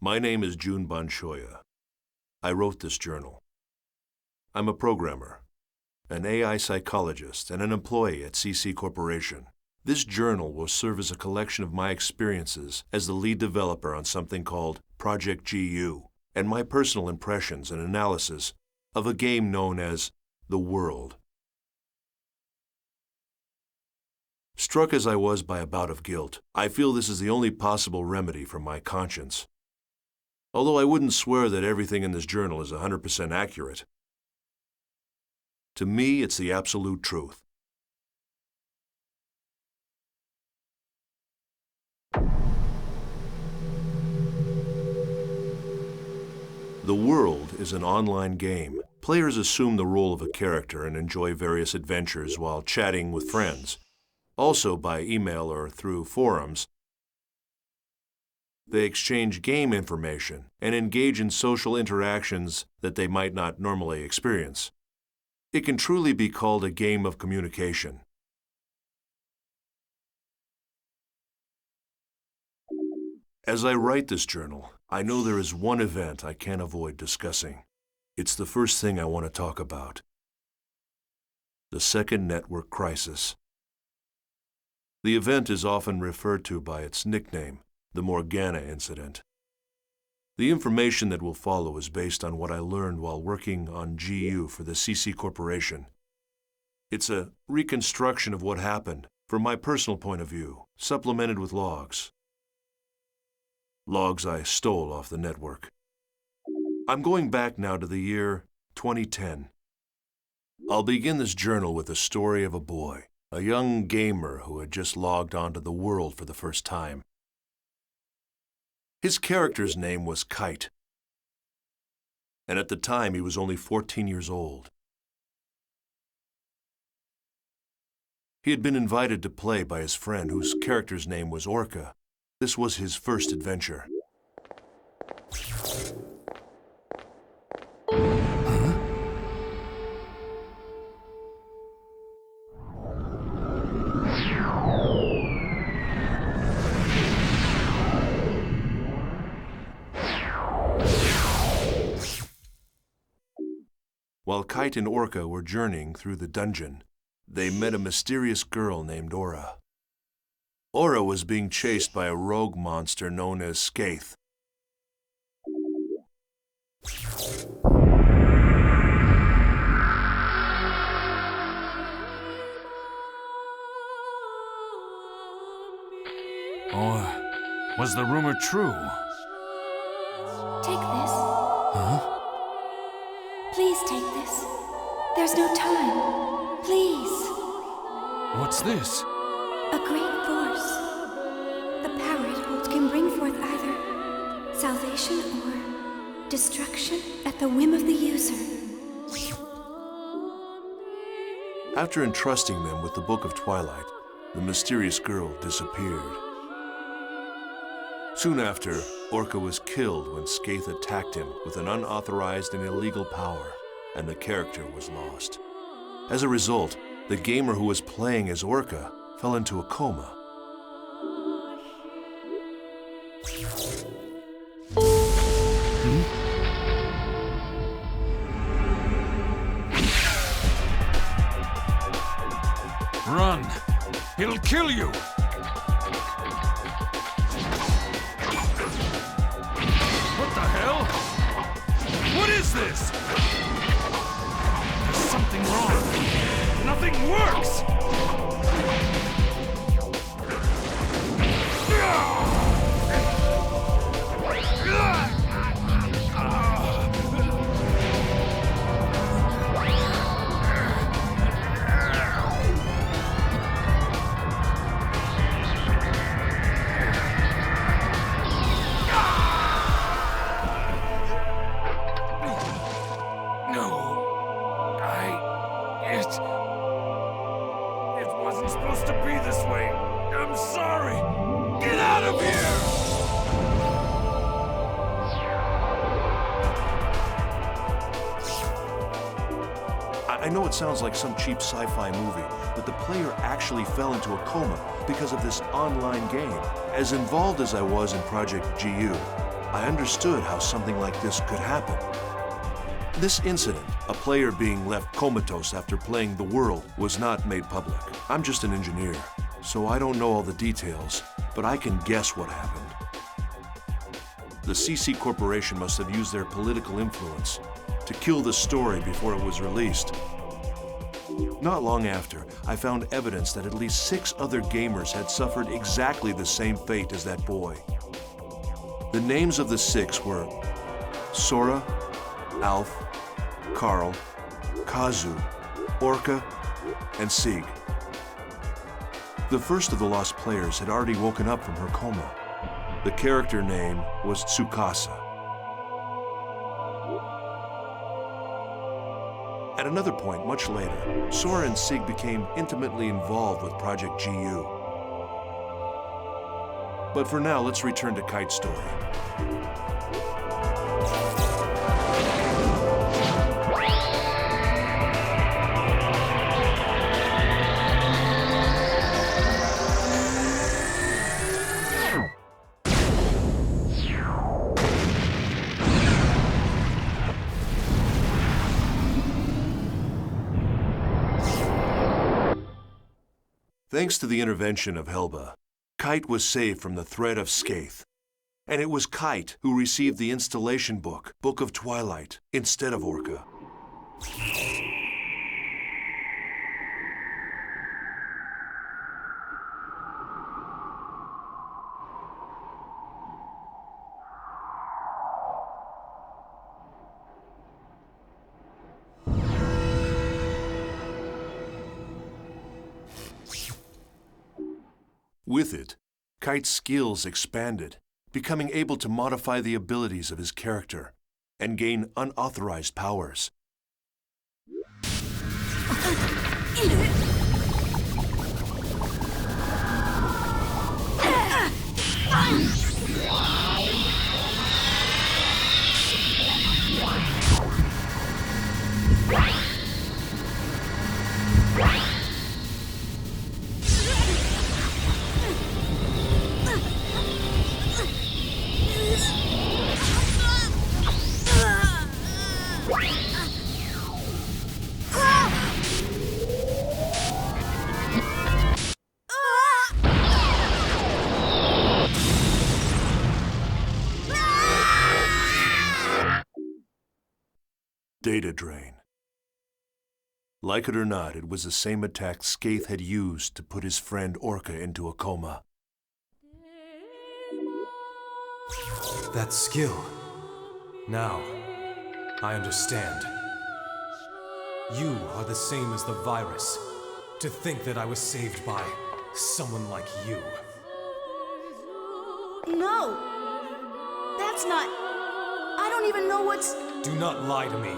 My name is Jun Banshoya. I wrote this journal. I'm a programmer, an AI psychologist, and an employee at CC Corporation. This journal will serve as a collection of my experiences as the lead developer on something called Project GU, and my personal impressions and analysis of a game known as The World. Struck as I was by a bout of guilt, I feel this is the only possible remedy for my conscience. Although I wouldn't swear that everything in this journal is 100% accurate. To me, it's the absolute truth. The World is an online game. Players assume the role of a character and enjoy various adventures while chatting with friends. Also by email or through forums, they exchange game information and engage in social interactions that they might not normally experience. It can truly be called a game of communication. As I write this journal, I know there is one event I can't avoid discussing. It's the first thing I want to talk about. The Second Network Crisis. The event is often referred to by its nickname, the Morgana Incident. The information that will follow is based on what I learned while working on GU for the CC Corporation. It's a reconstruction of what happened from my personal point of view, supplemented with logs. Logs I stole off the network. I'm going back now to the year 2010. I'll begin this journal with the story of a boy, a young gamer who had just logged onto the world for the first time. His character's name was Kite, and at the time he was only 14 years old. He had been invited to play by his friend whose character's name was Orca. This was his first adventure. While Kite and Orca were journeying through the dungeon, they met a mysterious girl named Aura. Aura was being chased by a rogue monster known as Skaith. Or was the rumor true? Take this. Huh? Please take this. There's no time. Please. What's this? A great force. The power it holds can bring forth either salvation or destruction at the whim of the user. After entrusting them with the Book of Twilight, the mysterious girl disappeared. Soon after, Orca was killed when Skaith attacked him with an unauthorized and illegal power, and the character was lost. As a result, the gamer who was playing as Orca fell into a coma. Run! He'll kill you! What the hell? What is this? There's something wrong. Nothing works! It wasn't supposed to be this way. I'm sorry. Get out of here! I know it sounds like some cheap sci-fi movie, but the player actually fell into a coma because of this online game. As involved as I was in Project GU, I understood how something like this could happen. This incident, a player being left comatose after playing the world, was not made public. I'm just an engineer, so I don't know all the details, but I can guess what happened. The CC Corporation must have used their political influence to kill the story before it was released. Not long after, I found evidence that at least 6 other gamers had suffered exactly the same fate as that boy. The names of the 6 were Sora, Alf, Carl, Kazu, Orca, and Sieg. The first of the lost players had already woken up from her coma. The character name was Tsukasa. At another point, much later, Sora and Sieg became intimately involved with Project GU. But for now, let's return to Kite's story. Thanks to the intervention of Helba, Kite was saved from the threat of Skaith. And it was Kite who received the installation book, Book of Twilight, instead of Orca. With it, Kite's skills expanded, becoming able to modify the abilities of his character and gain unauthorized powers. Data drain. Like it or not, it was the same attack Skaith had used to put his friend Orca into a coma. That skill. Now, I understand. You are the same as the virus. To think that I was saved by someone like you. No! That's not... I don't even know what's... Do not lie to me.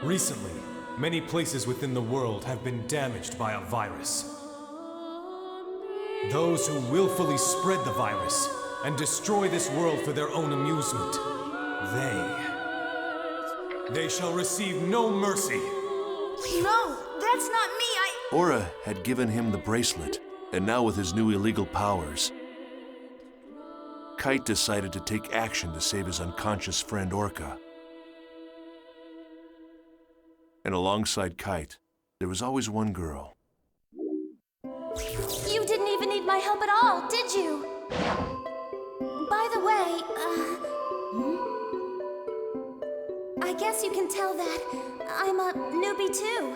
Recently, many places within the world have been damaged by a virus. Those who willfully spread the virus and destroy this world for their own amusement, they shall receive no mercy. No, that's not me, Aura had given him the bracelet, and now with his new illegal powers, Kite decided to take action to save his unconscious friend Orca. And alongside Kite, there was always one girl. You didn't even need my help at all, did you? By the way, I guess you can tell that I'm a newbie too.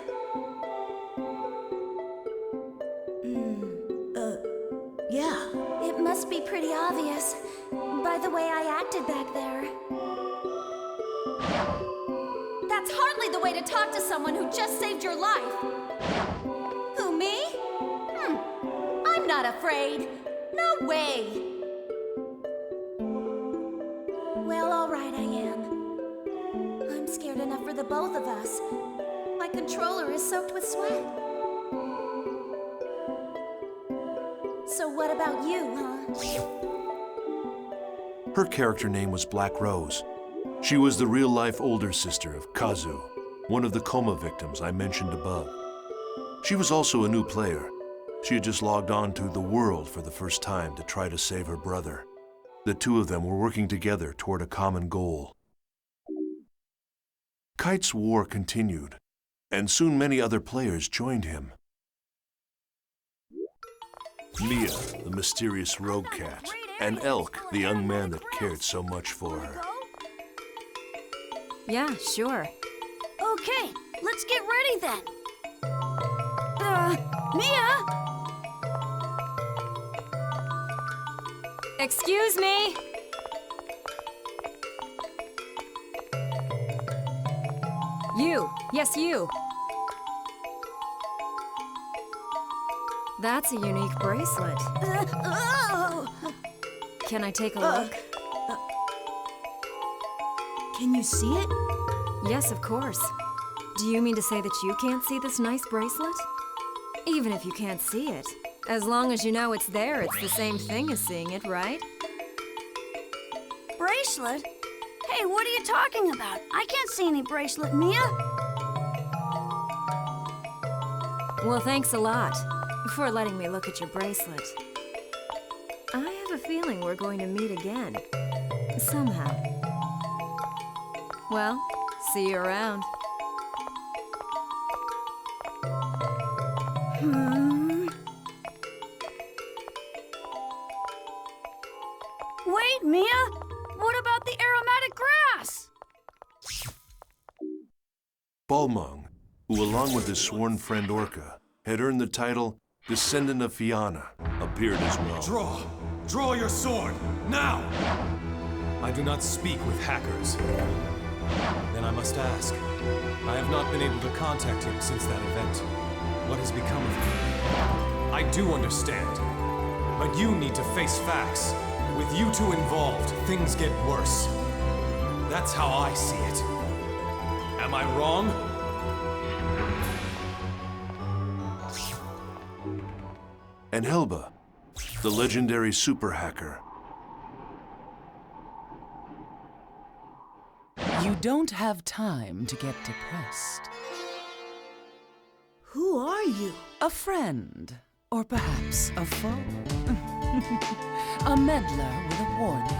Yeah. It must be pretty obvious by the way I acted back there. That's hardly the way to talk to someone who just saved your life. Who, me? I'm not afraid. No way. Well, all right, I am. I'm scared enough for the both of us. My controller is soaked with sweat. So what about you, huh? Her character name was Black Rose. She was the real-life older sister of Kazu, one of the coma victims I mentioned above. She was also a new player. She had just logged on to the world for the first time to try to save her brother. The two of them were working together toward a common goal. Kite's war continued, and soon many other players joined him. Mia, the mysterious rogue cat, and Elk, the young man that cared so much for her. Yeah, sure. Okay, let's get ready then. Mia? Excuse me? You. Yes, you. That's a unique bracelet. Oh! Can I take a look? Can you see it? Yes, of course. Do you mean to say that you can't see this nice bracelet? Even if you can't see it, as long as you know it's there, it's the same thing as seeing it, right? Bracelet? Hey, what are you talking about? I can't see any bracelet, Mia. Well, thanks a lot for letting me look at your bracelet. I have a feeling we're going to meet again. Somehow. Well, see you around. Wait, Mia! What about the aromatic grass? Balmung, who along with his sworn friend Orca, had earned the title Descendant of Fianna, appeared as well. Draw! Draw your sword! Now! I do not speak with hackers. Then I must ask. I have not been able to contact him since that event. What has become of him? I do understand. But you need to face facts. With you two involved, things get worse. That's how I see it. Am I wrong? And Helba, the legendary super hacker. You don't have time to get depressed. Who are you? A friend, or perhaps a foe. A meddler with a warning.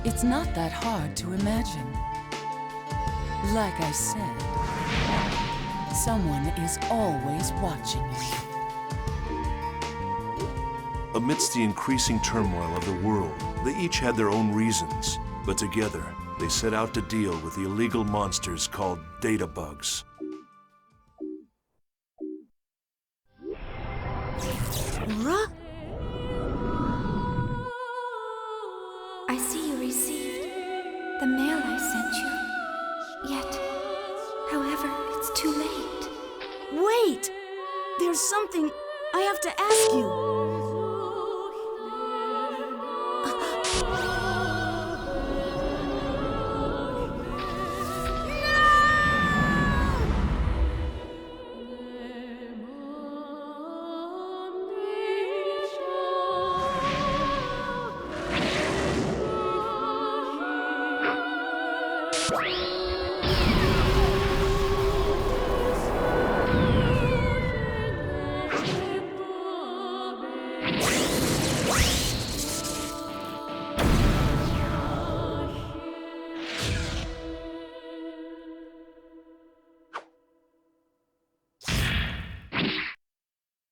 It's not that hard to imagine. Like I said, someone is always watching you. Amidst the increasing turmoil of the world, they each had their own reasons, but together they set out to deal with the illegal monsters called data bugs. Aura? I see you received the mail I sent you. Yet, however, it's too late. Wait! There's something I have to ask you.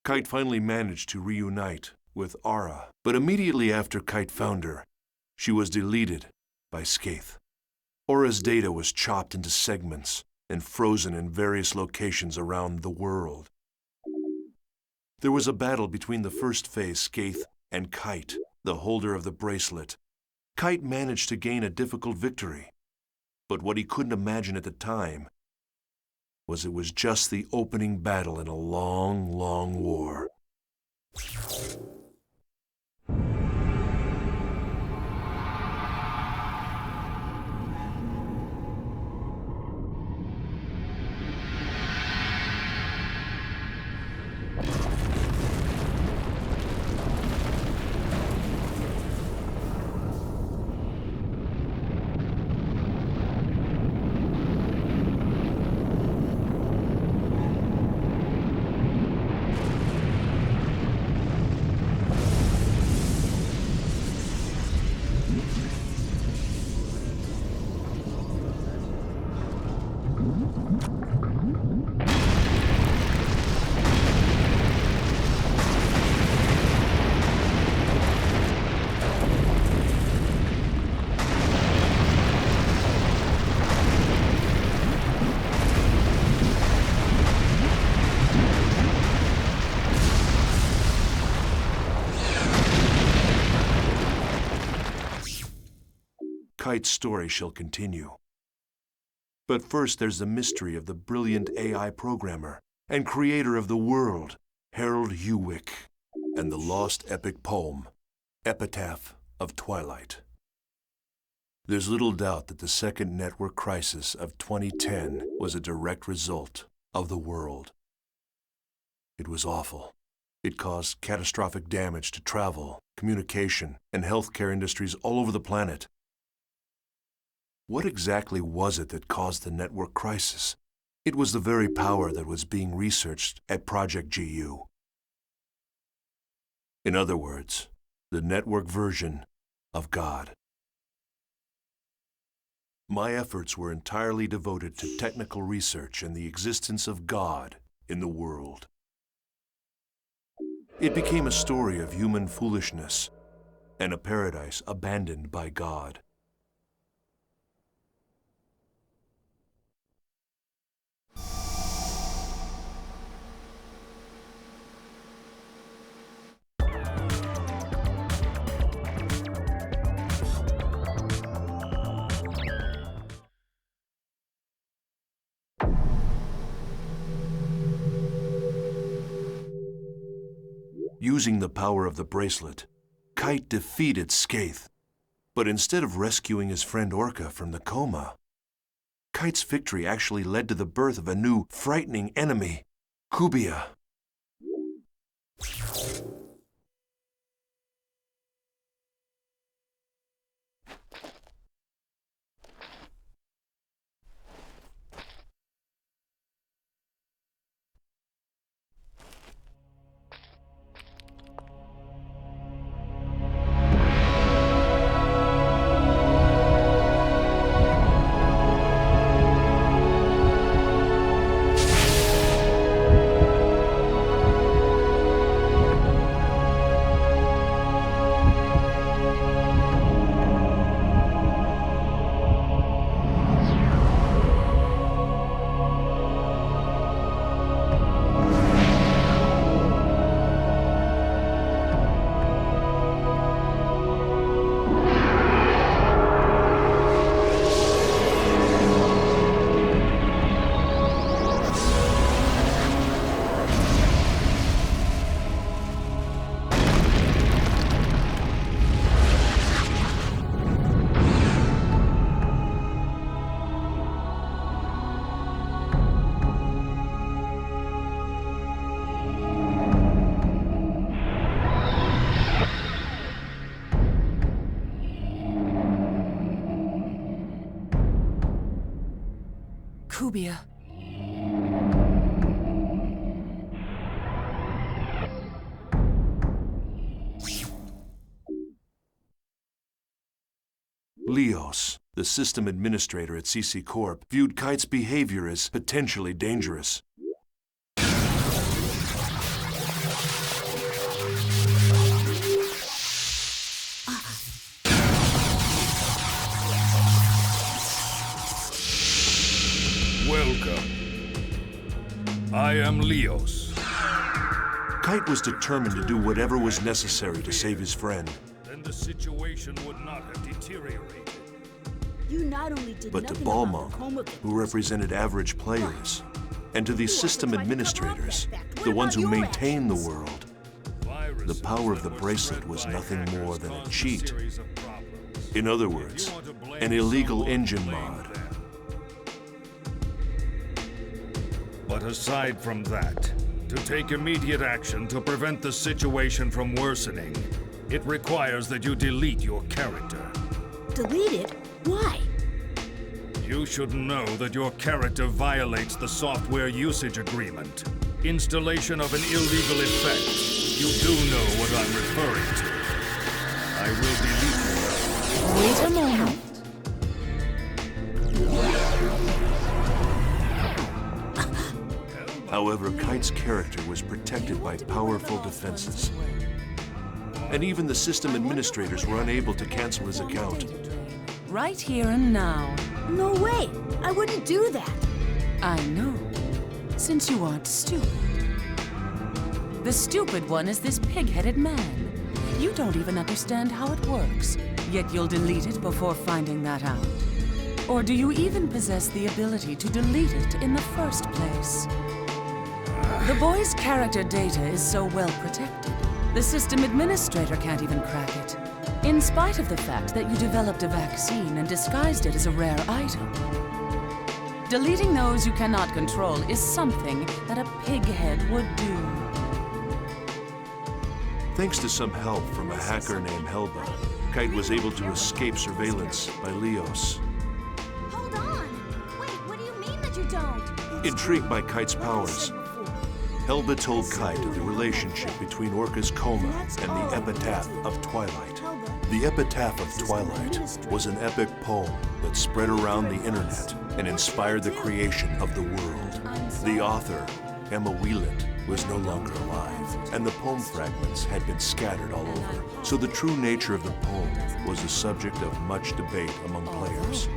Kite finally managed to reunite with Ara, but immediately after Kite found her, she was deleted by Skaith. Aura's data was chopped into segments and frozen in various locations around the world. There was a battle between the first phase Skaith and Kite, the holder of the bracelet. Kite managed to gain a difficult victory, but what he couldn't imagine at the time was it was just the opening battle in a long, long war. Kite's story shall continue. But first there's the mystery of the brilliant AI programmer and creator of the world, Harold Hewick, and the lost epic poem, Epitaph of Twilight. There's little doubt that the second network crisis of 2010 was a direct result of the world. It was awful. It caused catastrophic damage to travel, communication, and healthcare industries all over the planet. What exactly was it that caused the network crisis? It was the very power that was being researched at Project GU. In other words, the network version of God. My efforts were entirely devoted to technical research and the existence of God in the world. It became a story of human foolishness and a paradise abandoned by God. Using the power of the bracelet, Kite defeated Skaith. But instead of rescuing his friend Orca from the coma, Kite's victory actually led to the birth of a new, frightening enemy, Kubia. Kubia. Leos, the system administrator at CC Corp, viewed Kite's behavior as potentially dangerous. Welcome. I am Leos. Kite was determined to do whatever was necessary to save his friend. Then the situation would not have deteriorated. You not only did But to nothing about the Balmung, coma victims, who represented average players, and to the system tried to cover up administrators, that fact. What the ones who about your maintain the actions? world, Viruses the power of the that were bracelet spread was by nothing hackers more than a caused cheat. series of problems. In other If words, you want to blame an illegal someone, engine blame mod. them. But aside from that, to take immediate action to prevent the situation from worsening, it requires that you delete your character. delete it? Why? You should know that your character violates the software usage agreement. Installation of an illegal effect. You do know what I'm referring to. I will delete you. Wait a moment. However, Kite's character was protected by powerful defenses. And even the system administrators were unable to cancel his account. Right here and now. No way! I wouldn't do that! I know, since you aren't stupid. The stupid one is this pig-headed man. You don't even understand how it works, yet you'll delete it before finding that out. Or do you even possess the ability to delete it in the first place? The boy's character data is so well protected, the system administrator can't even crack it, in spite of the fact that you developed a vaccine and disguised it as a rare item. Deleting those you cannot control is something that a pighead would do. Thanks to some help from a hacker named Helba, Kite was able to escape surveillance by Leos. Hold on! Wait, what do you mean that you don't? Intrigued by Kite's powers, Helba told Kite of the relationship between Orca's coma and the Epitaph of Twilight. The Epitaph of Twilight was an epic poem that spread around the internet and inspired the creation of the world. The author, Emma Wieland, was no longer alive, and the poem fragments had been scattered all over. So the true nature of the poem was the subject of much debate among players.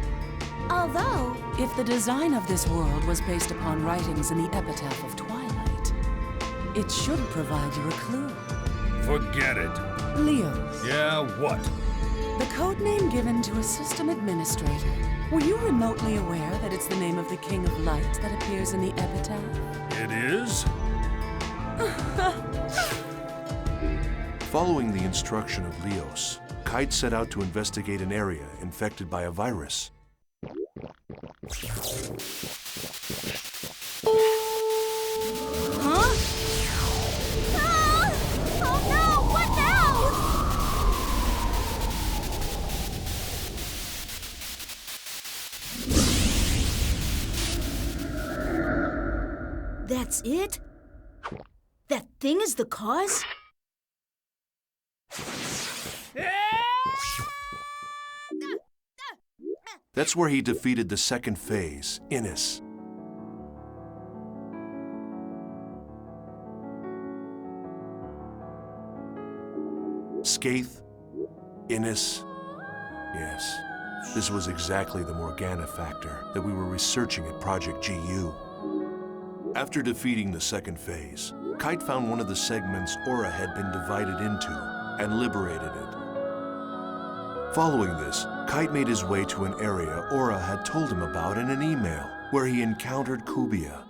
Although, If the design of this world was based upon writings in the Epitaph of Twilight, it should provide you a clue. Forget it. Leo, Yeah, what? the code name given to a system administrator. Were you remotely aware that it's the name of the King of Light that appears in the Epitaph? It is? Following the instruction of Leos, Kite set out to investigate an area infected by a virus. huh? Ah! Oh no! What now? That's it? That thing is the cause? That's where he defeated the second phase, Reminisce. Skaith, Reminisce. Yes, this was exactly the Morgana factor that we were researching at Project GU. After defeating the second phase, Kite found one of the segments Aura had been divided into and liberated it. Following this, Kite made his way to an area Aura had told him about in an email, where he encountered Kubia.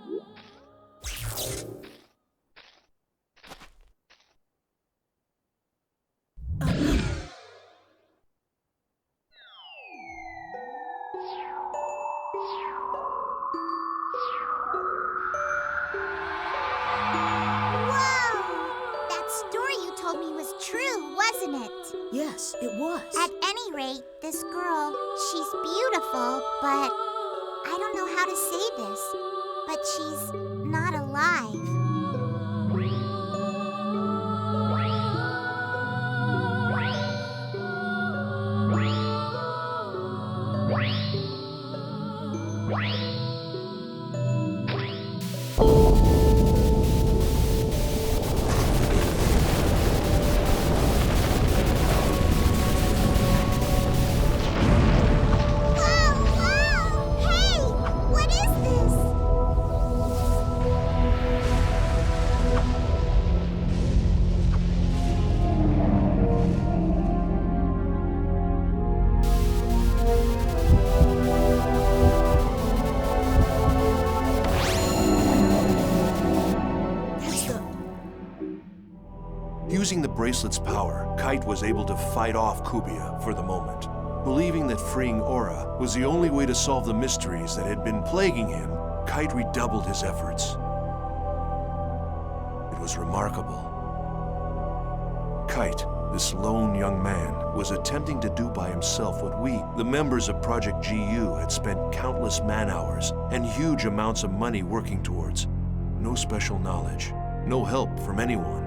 Yes, it was. At any rate, this girl, she's beautiful, but I don't know how to say this, but she's not alive. Using the bracelet's power, Kite was able to fight off Kubia for the moment. Believing that freeing Aura was the only way to solve the mysteries that had been plaguing him, Kite redoubled his efforts. It was remarkable. Kite, this lone young man, was attempting to do by himself what we, the members of Project GU, had spent countless man-hours and huge amounts of money working towards. No special knowledge, no help from anyone.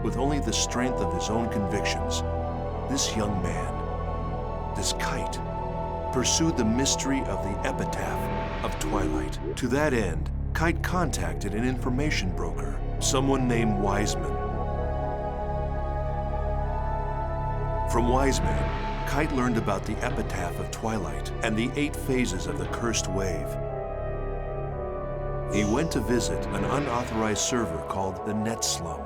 With only the strength of his own convictions, this young man, this Kite, pursued the mystery of the Epitaph of Twilight. To that end, Kite contacted an information broker, someone named Wiseman. From Wiseman, Kite learned about the Epitaph of Twilight and the 8 phases of the Cursed Wave. He went to visit an unauthorized server called the Net Slum.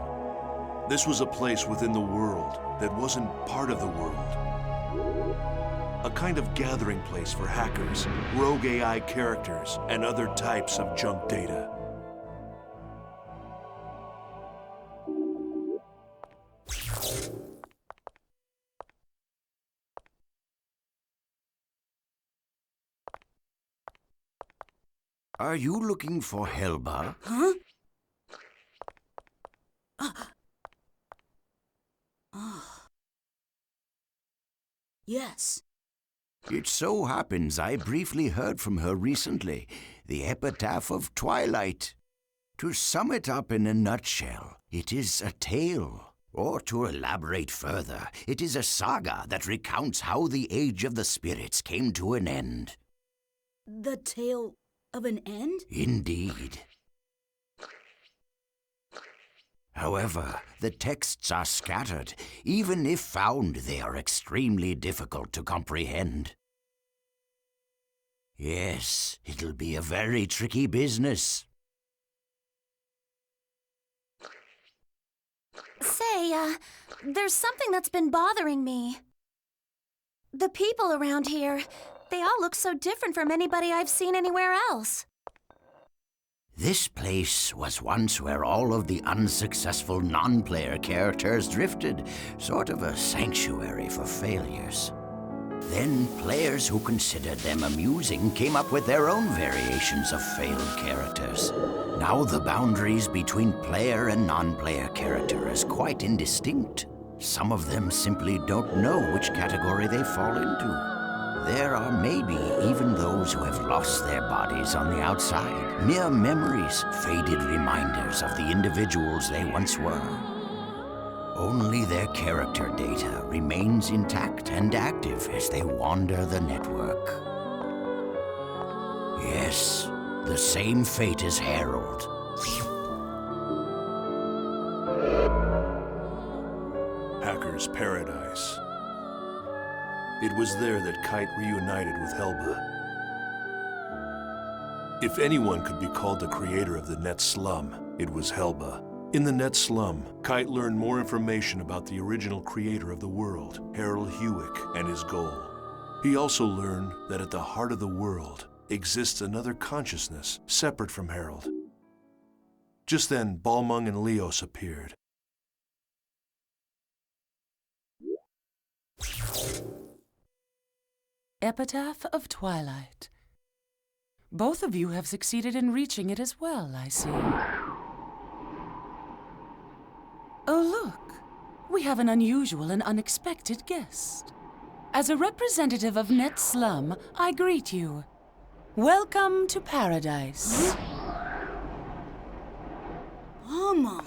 This was a place within the world that wasn't part of the world. A kind of gathering place for hackers, rogue AI characters, and other types of junk data. Are you looking for Helba? Huh? Yes. It so happens I briefly heard from her recently, the epitaph of Twilight. To sum it up in a nutshell, it is a tale. Or to elaborate further, it is a saga that recounts how the Age of the Spirits came to an end. The tale of an end? Indeed. However, the texts are scattered. Even if found, they are extremely difficult to comprehend. Yes, it'll be a very tricky business. Say, there's something that's been bothering me. The people around here, they all look so different from anybody I've seen anywhere else. This place was once where all of the unsuccessful non-player characters drifted, sort of a sanctuary for failures. Then players who considered them amusing came up with their own variations of failed characters. Now the boundaries between player and non-player character is quite indistinct. Some of them simply don't know which category they fall into. There are maybe even those who have lost their bodies on the outside, mere memories, faded reminders of the individuals they once were. Only their character data remains intact and active as they wander the network. Yes, the same fate as Harold. Hacker's Paradise. It was there that Kite reunited with Helba. If anyone could be called the creator of the Net Slum, it was Helba. In the Net Slum, Kite learned more information about the original creator of the world, Harold Hewick, and his goal. He also learned that at the heart of the world exists another consciousness separate from Harold. Just then, Balmung and Leos appeared. Epitaph of Twilight. Both of you have succeeded in reaching it as well, I see. Oh, look. We have an unusual and unexpected guest. As a representative of Net Slum, I greet you. Welcome to Paradise. Mama.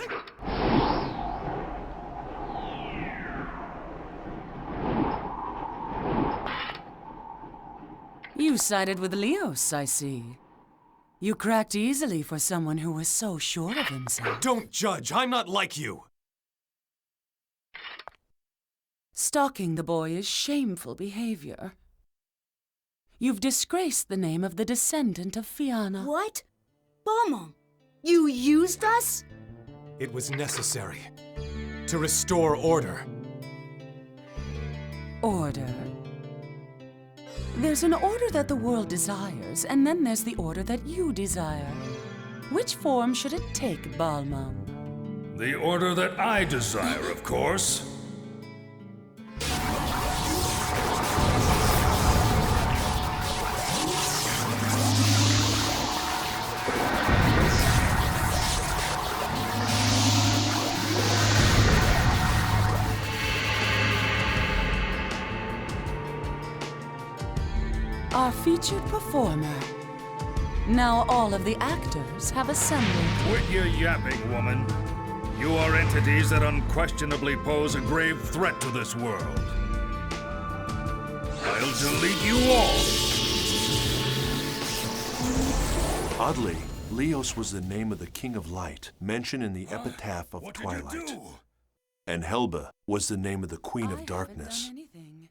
You sided with Leos, I see. You cracked easily for someone who was so sure of himself. Don't judge! I'm not like you! Stalking the boy is shameful behavior. You've disgraced the name of the descendant of Fianna. What? Mama, you used us? It was necessary. To restore order. Order? There's an order that the world desires, and then there's the order that you desire. Which form should it take, Balmung? The order that I desire, of course. Our featured performer. Now all of the actors have assembled. Quit your yapping, woman. You are entities that unquestionably pose a grave threat to this world. I'll delete you all! Oddly, Leos was the name of the King of Light, mentioned in the Epitaph of Twilight. What did you do? And Helba was the name of the Queen I of Darkness. haven't done anything.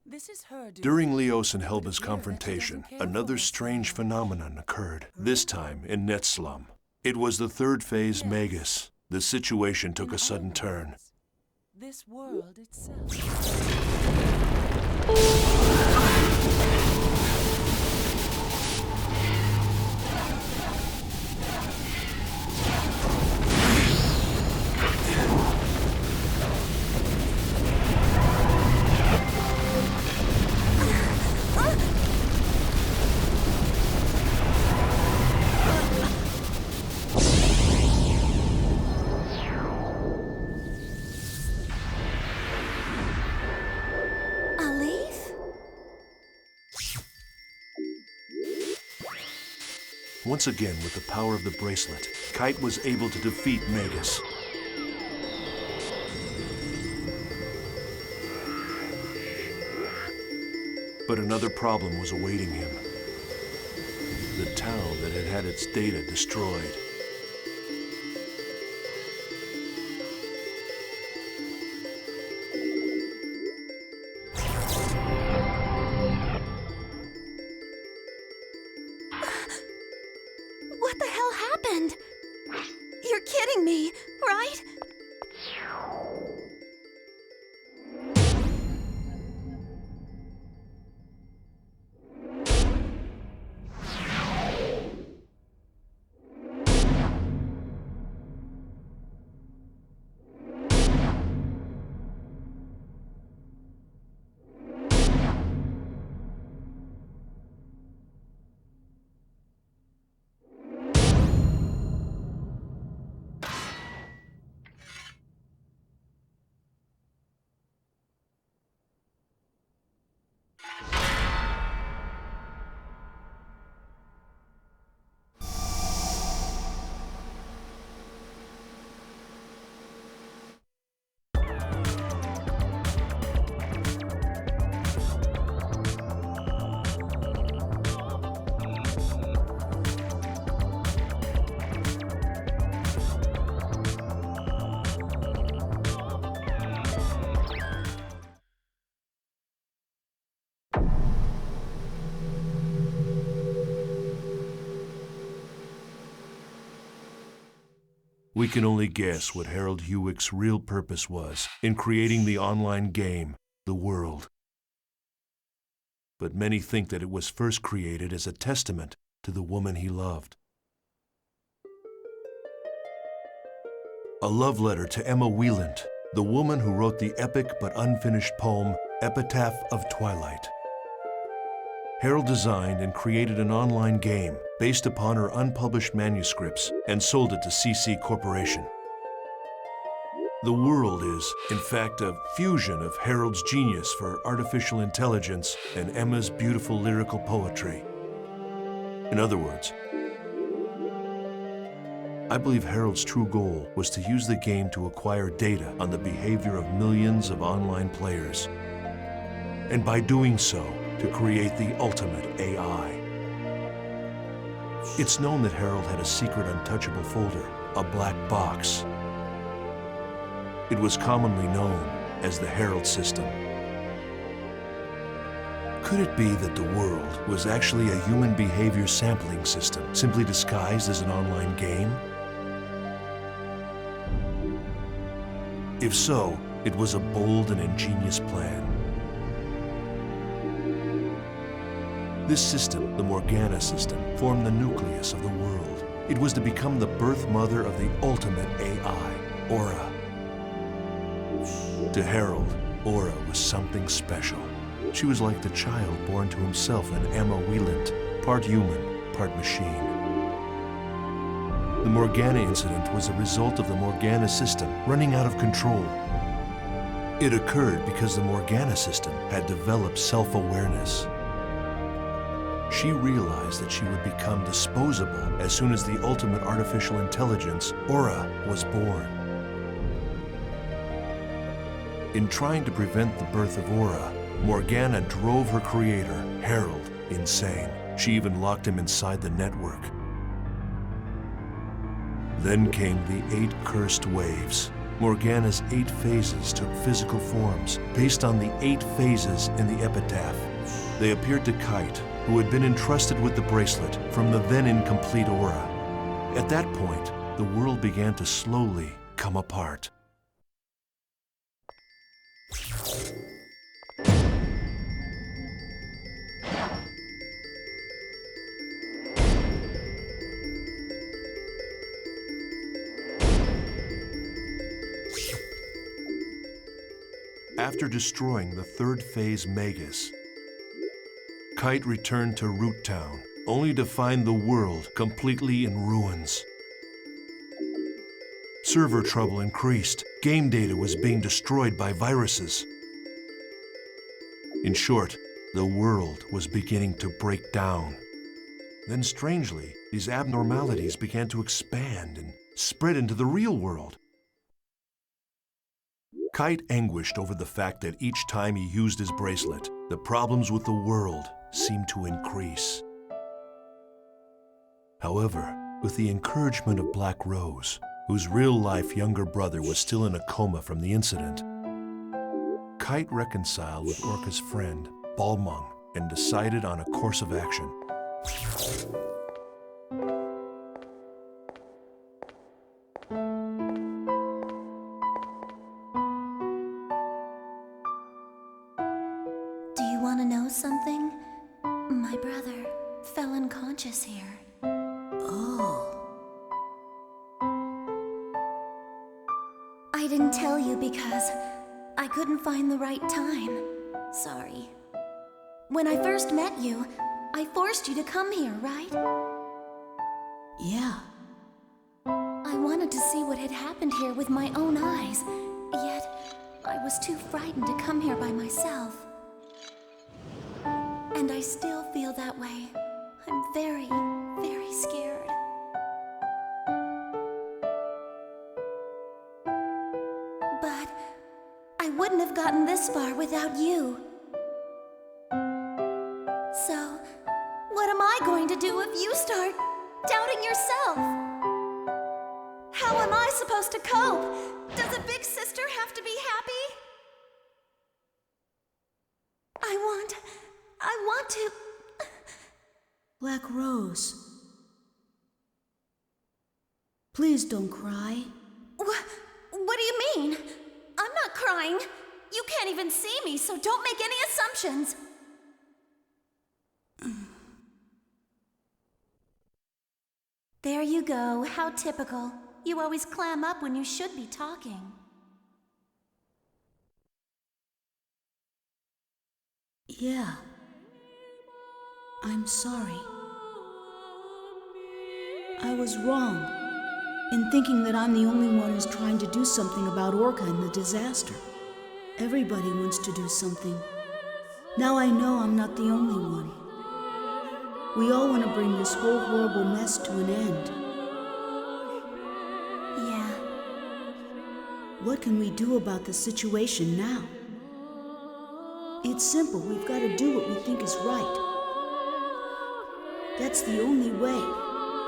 This is her doing. During Leos and Helba's confrontation, another strange phenomenon occurred, this time in Net Slum. It was the third phase Magus. the situation took a sudden turn. This world itself. Once again, with the power of the bracelet, Kite was able to defeat Magus. But another problem was awaiting him. The town that had had its data destroyed. What the hell happened? You're kidding me, right? We can only guess what Harold Hewick's real purpose was in creating the online game, The World. But many think that it was first created as a testament to the woman he loved. A love letter to Emma Wieland, the woman who wrote the epic but unfinished poem, Epitaph of Twilight. Harold designed and created an online game based upon her unpublished manuscripts and sold it to CC Corporation. The World is, in fact, a fusion of Harold's genius for artificial intelligence and Emma's beautiful lyrical poetry. In other words, I believe Harold's true goal was to use the game to acquire data on the behavior of millions of online players, and by doing so, to create the ultimate AI. It's known that Harold had a secret untouchable folder, a black box. It was commonly known as the Harold System. Could it be that the World was actually a human behavior sampling system, simply disguised as an online game? If so, it was a bold and ingenious plan. This system, the Morgana system, formed the nucleus of the World. It was to become the birth mother of the ultimate AI, Aura. To Harold, Aura was something special. She was like the child born to himself in Emma Wieland, part human, part machine. The Morgana incident was a result of the Morgana system running out of control. It occurred because the Morgana system had developed self-awareness. She realized that she would become disposable as soon as the ultimate artificial intelligence, Aura, was born. In trying to prevent the birth of Aura, Morgana drove her creator, Harold, insane. She even locked him inside the network. Then came the 8 cursed waves. Morgana's 8 phases took physical forms based on the 8 phases in the epitaph. They appeared to Kite, who had been entrusted with the bracelet from the then incomplete Aura. At that point, the world began to slowly come apart. After destroying the third phase Magus, Kite returned to Root Town, only to find the world completely in ruins. Server trouble increased. Game data was being destroyed by viruses. In short, the world was beginning to break down. Then strangely, these abnormalities began to expand and spread into the real world. Kite anguished over the fact that each time he used his bracelet, the problems with the world seemed to increase. However, with the encouragement of Black Rose, whose real-life younger brother was still in a coma from the incident, Kite reconciled with Orca's friend, Balmung, and decided on a course of action. Do you want to know something? My brother fell unconscious here. Oh. I didn't tell you because I couldn't find the right time. Sorry. When I first met you, I forced you to come here, right? Yeah. I wanted to see what had happened here with my own eyes, yet I was too frightened to come here by myself. And I still feel that way. I'm very, very scared. But I wouldn't have gotten this far without you. So, what am I going to do if you start doubting yourself? How am I supposed to cope? Does a big sister have to be happy? I want to... Black Rose. Please don't cry. What do you mean? I'm not crying. You can't even see me, so don't make any assumptions. There you go. How typical. You always clam up when you should be talking. Yeah. I'm sorry. I was wrong in thinking that I'm the only one who's trying to do something about Orca and the disaster. Everybody wants to do something. Now I know I'm not the only one. We all want to bring this whole horrible mess to an end. Yeah. What can we do about the situation now? It's simple. We've got to do what we think is right. That's the only way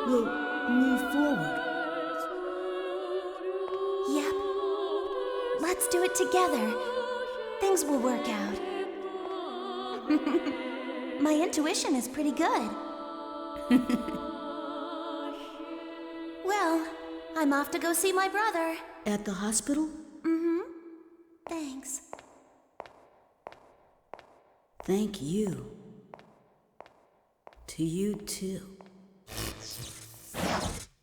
we'll move forward. Yep. Let's do it together. Things will work out. My intuition is pretty good. Well, I'm off to go see my brother. At the hospital? Mm-hmm. Thanks. Thank you. To you, too.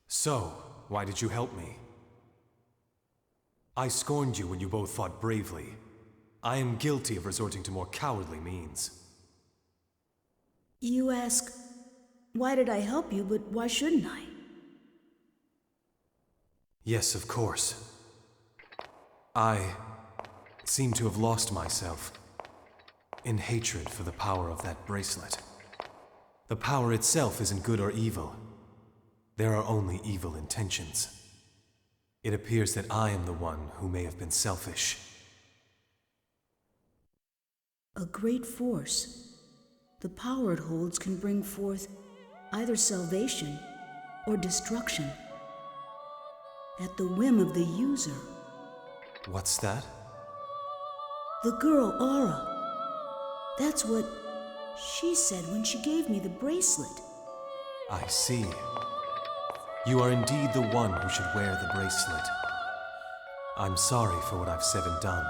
So, why did you help me? I scorned you when you both fought bravely. I am guilty of resorting to more cowardly means. You ask, why did I help you, but why shouldn't I? Yes, of course. I seem to have lost myself in hatred for the power of that bracelet. The power itself isn't good or evil. There are only evil intentions. It appears that I am the one who may have been selfish. A great force. The power it holds can bring forth either salvation or destruction at the whim of the user. What's that? The girl, Aura. That's what she said when she gave me the bracelet. I see. You are indeed the one who should wear the bracelet. I'm sorry for what I've said and done.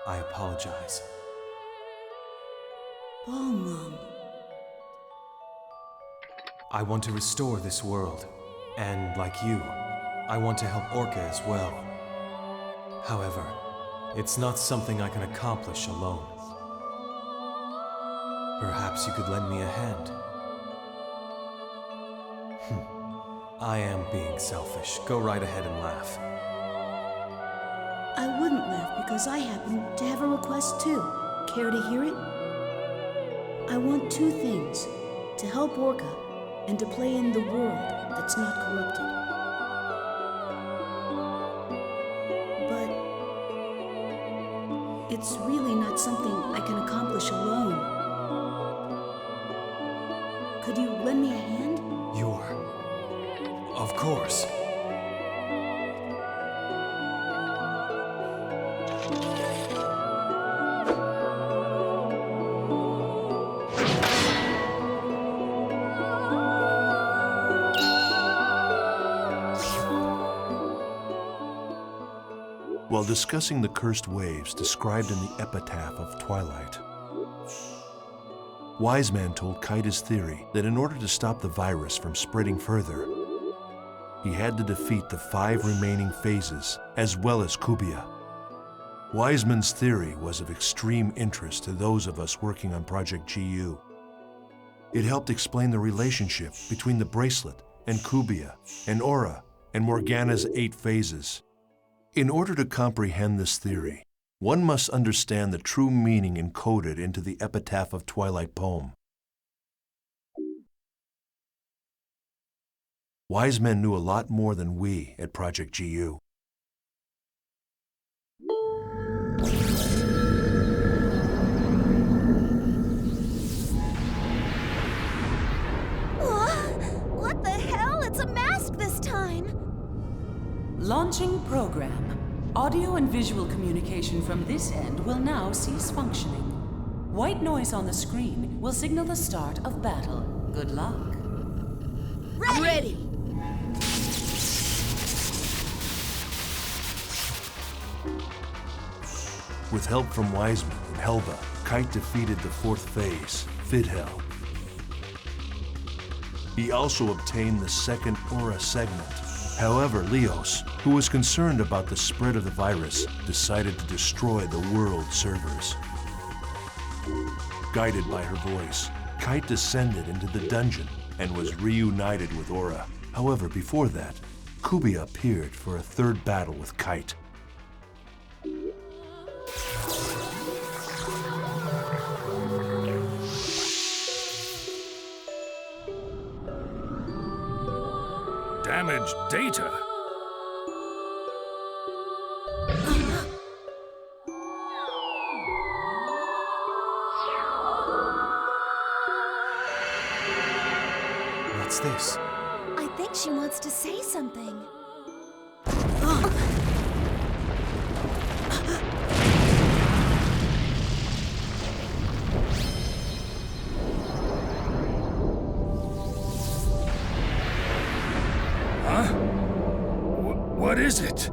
I apologize. Balmung. I want to restore this world, and like you, I want to help Orca as well. However, it's not something I can accomplish alone. Perhaps you could lend me a hand. I am being selfish. Go right ahead and laugh. I wouldn't laugh because I happen to have a request too. Care to hear it? I want two things: to help Orca and to play in the world that's not corrupted. But it's really not something I can accomplish alone. Could you lend me a hand? Of course. While discussing the cursed waves described in the epitaph of Twilight, Wise Man told Kite his theory that in order to stop the virus from spreading further, he had to defeat the 5 remaining phases, as well as Kubia. Wiseman's theory was of extreme interest to those of us working on Project GU. It helped explain the relationship between the bracelet and Kubia, and Aura, and Morgana's 8 phases. In order to comprehend this theory, one must understand the true meaning encoded into the Epitaph of Twilight poem. Wise Men knew a lot more than we at Project GU. What the hell? It's a mask this time! Launching program. Audio and visual communication from this end will now cease functioning. White noise on the screen will signal the start of battle. Good luck. Ready! With help from Wiseman and Helba, Kite defeated the 4th phase, Fidhel. He also obtained the 2nd Aura segment. However, Leos, who was concerned about the spread of the virus, decided to destroy the world servers. Guided by her voice, Kite descended into the dungeon and was reunited with Aura. However, before that, Kubia appeared for a 3rd battle with Kite. Damaged data? What's this? I think she wants to say something. What is it?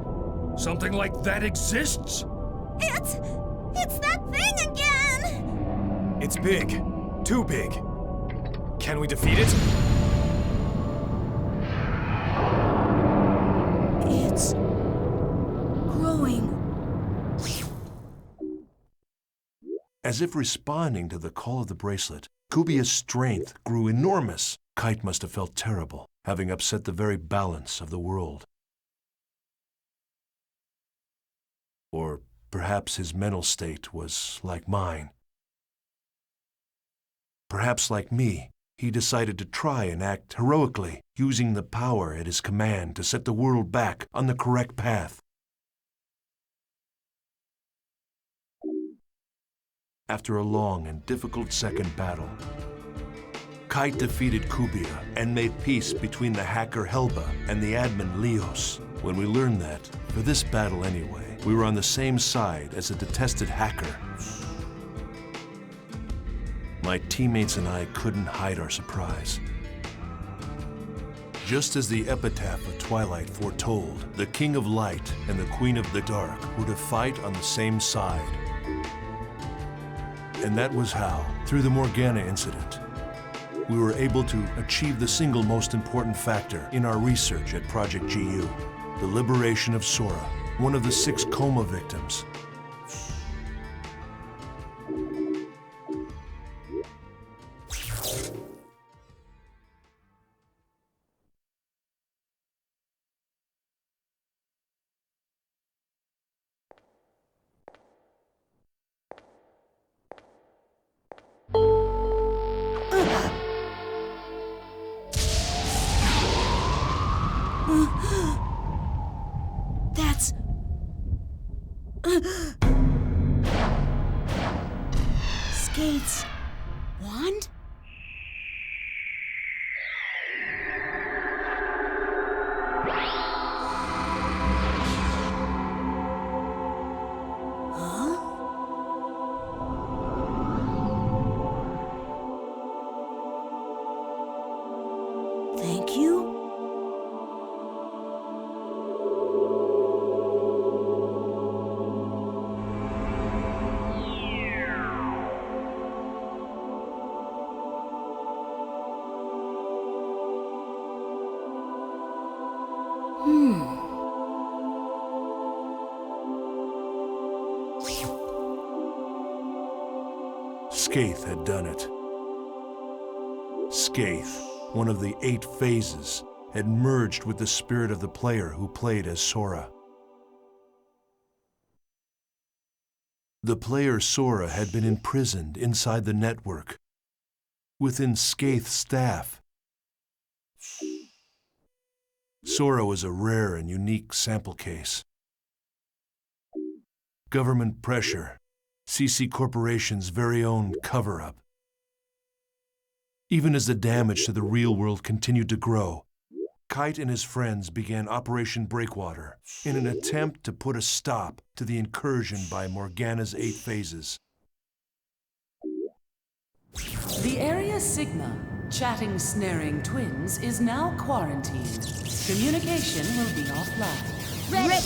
Something like that exists? It's that thing again! It's big. Too big. Can we defeat it? It's growing. As if responding to the call of the bracelet, Kubia's strength grew enormous. Kite must have felt terrible, having upset the very balance of the world. Or perhaps his mental state was like mine. Perhaps like me, he decided to try and act heroically, using the power at his command to set the world back on the correct path. After a long and difficult 2nd battle, Kite defeated Kubia and made peace between the hacker Helba and the admin Leos. When we learned that, for this battle anyway, we were on the same side as a detested hacker. My teammates and I couldn't hide our surprise. Just as the epitaph of Twilight foretold, the King of Light and the Queen of the Dark were to fight on the same side. And that was how, through the Morgana incident, we were able to achieve the single most important factor in our research at Project GU, the liberation of Sora, one of the 6 coma victims. That's... Skate's wand? Thank you. Skaith had done it. Skaith, one of the 8 phases, had merged with the spirit of the player who played as Sora. The player Sora had been imprisoned inside the network, within Skaith's staff. Sora was a rare and unique sample case. Government pressure, CC Corporation's very own cover-up. Even as the damage to the real world continued to grow, Kite and his friends began Operation Breakwater in an attempt to put a stop to the incursion by Morgana's 8 phases. The Area Sigma, chatting snaring twins, is now quarantined. Communication will be offline. Ready.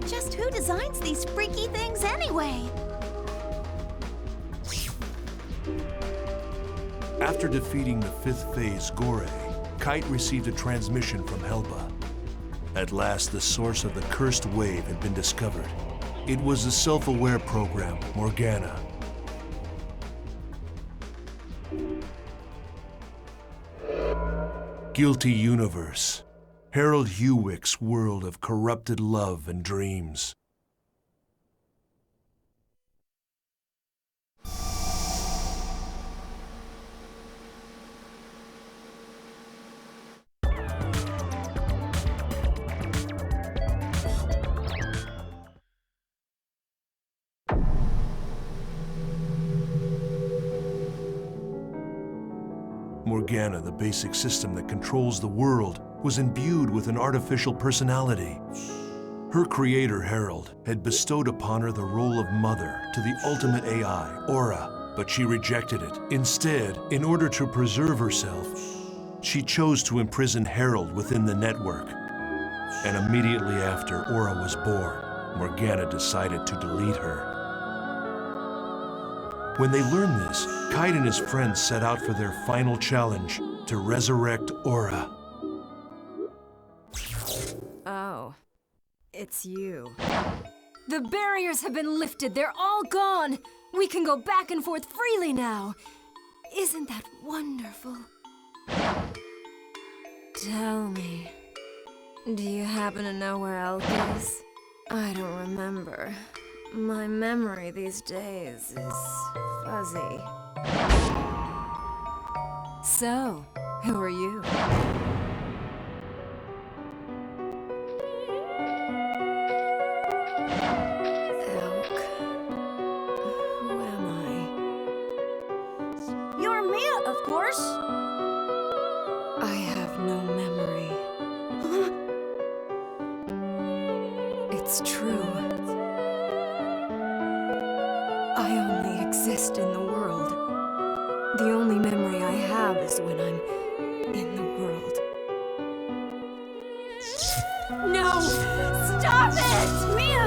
Just who designs these freaky things anyway? After defeating the 5th phase Gore, Kite received a transmission from Helba. At last, the source of the cursed wave had been discovered. It was the self-aware program, Morgana. Guilty Universe. Harold Hewick's world of corrupted love and dreams. Morgana, the basic system that controls the world, was imbued with an artificial personality. Her creator, Harold, had bestowed upon her the role of mother to the ultimate AI, Aura, but she rejected it. Instead, in order to preserve herself, she chose to imprison Harold within the network. And immediately after Aura was born, Morgana decided to delete her. When they learned this, Kite and his friends set out for their final challenge, to resurrect Aura. Oh, it's you. The barriers have been lifted. They're all gone. We can go back and forth freely now. Isn't that wonderful? Tell me, Do you happen to know where Elk is? I don't remember. My memory these days is fuzzy. So, who are you? Elk. Who am I? You're Mia, of course. I have no memory. It's true. I only exist in the world. The only memory I have is when I'm in the world. No! Stop it! Mia!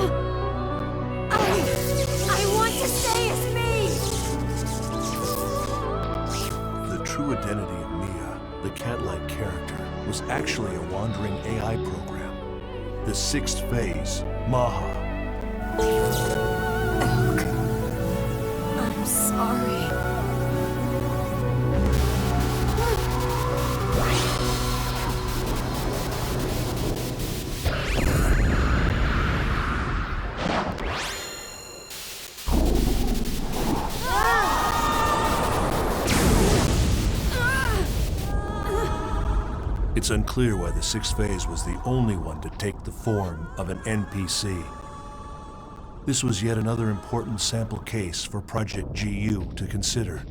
I want to stay as me! The true identity of Mia, the cat-like character, was actually a wandering AI program. The sixth phase, Maha. Elk. I'm sorry. It's unclear why the sixth phase was the only one to take the form of an NPC. This was yet another important sample case for Project GU to consider.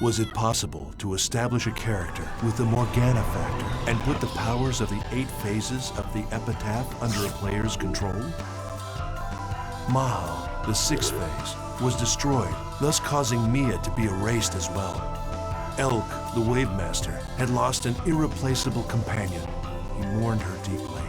Was it possible to establish a character with the Morgana factor and put the powers of the 8 phases of the Epitaph under a player's control? Maha, the sixth phase, was destroyed, thus causing Mia to be erased as well. Elk, the Wave Master, had lost an irreplaceable companion. He mourned her deeply.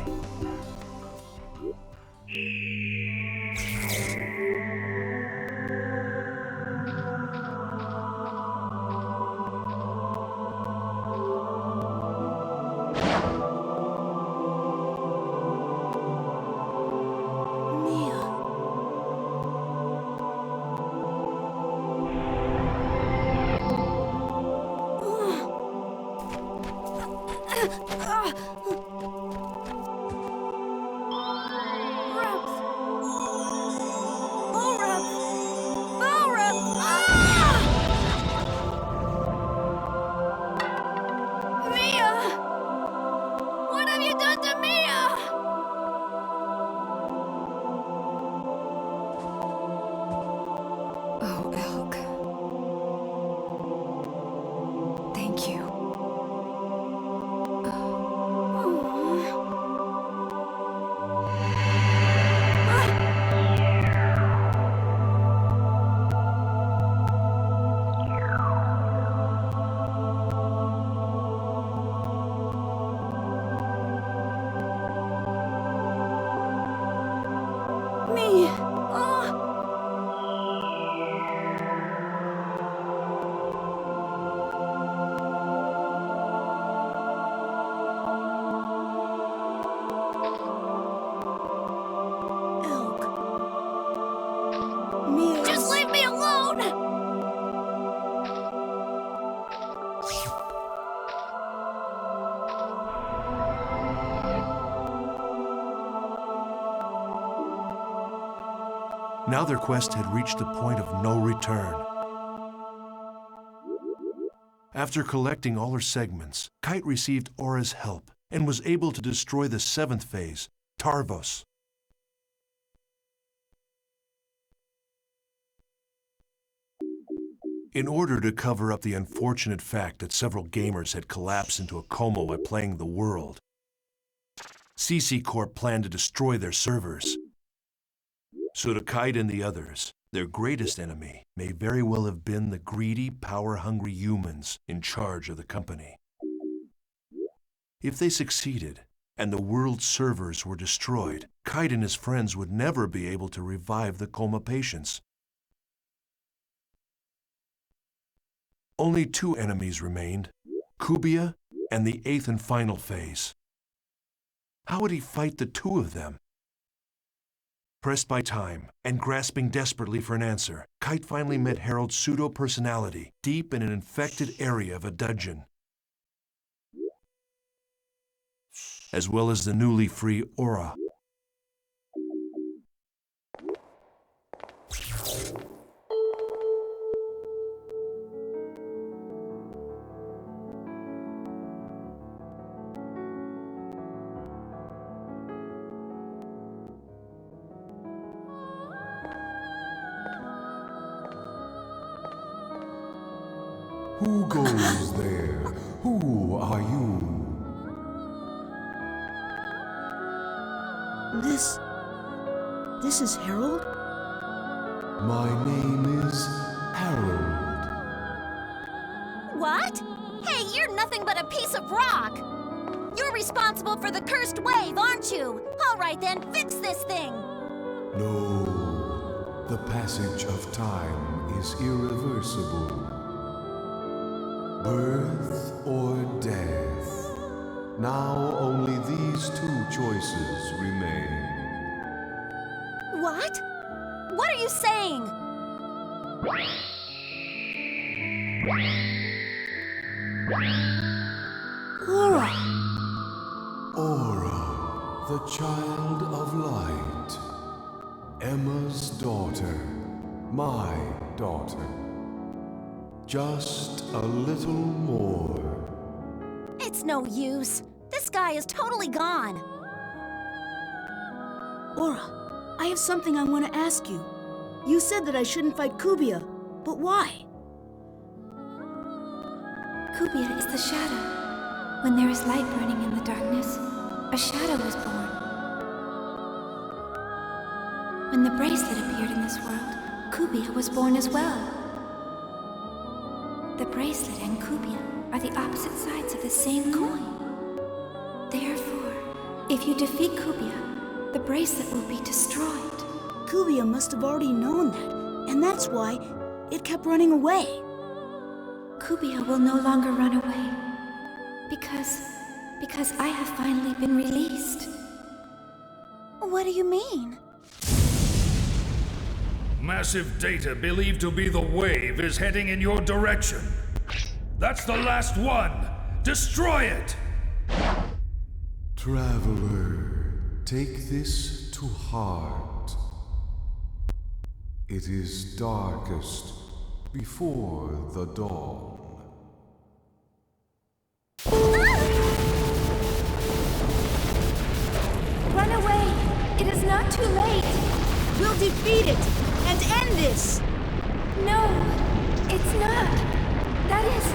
Oh, Elk. Thank you. Me! Elk. Mia. Just leave me alone! Now their quest had reached a point of no return. After collecting all her segments, Kite received Aura's help and was able to destroy the seventh phase, Tarvos. In order to cover up the unfortunate fact that several gamers had collapsed into a coma while playing the world, CC Corp planned to destroy their servers. So to Kite and the others, their greatest enemy may very well have been the greedy, power-hungry humans in charge of the company. If they succeeded, and the world's servers were destroyed, Kite and his friends would never be able to revive the coma patients. Only 2 enemies remained, Kubia and the 8th and final phase. How would he fight the 2 of them? Pressed by time and grasping desperately for an answer, Kite finally met Harold's pseudo-personality deep in an infected area of a dungeon. as well as the newly free Aura. Who goes there? Who are you? This is Harold? My name is Harold. What? Hey, you're nothing but a piece of rock! You're responsible for the cursed wave, aren't you? All right then, fix this thing! No, the passage of time is irreversible. Birth or death. Now only these two choices remain. What? What are you saying? Aura! Aura, the child of light. Emma's daughter. My daughter. Just a little more. It's no use. This guy is totally gone. Aura, I have something I want to ask you. You said that I shouldn't fight Kubia, but why? Kubia is the shadow. When there is light burning in the darkness, a shadow is born. When the bracelet appeared in this world, Kubia was born as well. The bracelet and Kubia are the opposite sides of the same coin. Therefore, if you defeat Kubia, the bracelet will be destroyed. Kubia must have already known that, and that's why it kept running away. Kubia will no longer run away. Because I have finally been released. What do you mean? Massive data believed to be the wave is heading in your direction. That's the last one! Destroy it! Traveler, take this to heart. It is darkest before the dawn. Run away! It is not too late! We'll defeat it and end this! No, it's not. That is...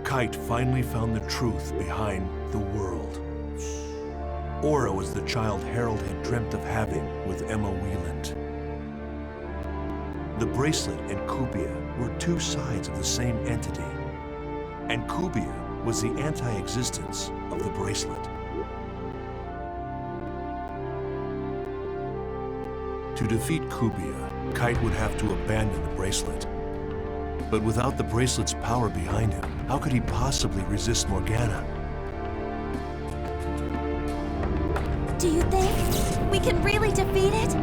Kite finally found the truth behind the world. Aura was the child Harold had dreamt of having with Emma Wieland. The bracelet and Kubia were two sides of the same entity, and Kubia was the anti-existence of the bracelet. To defeat Kubia, Kite would have to abandon the bracelet. But without the bracelet's power behind him, how could he possibly resist Morgana? Do you think we can really defeat it?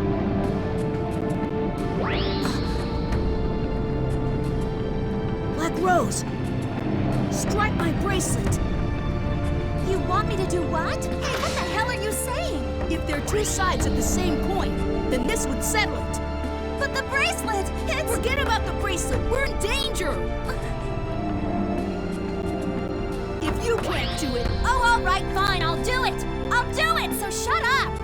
Black Rose, strike my bracelet. You want me to do what? Hey, what the hell are you saying? If they're two sides of the same coin, then this would settle it. But the bracelet, it's... Forget about the bracelet. We're in danger. If you can't do it... Oh, all right, fine, I'll do it. I'll do it, so shut up.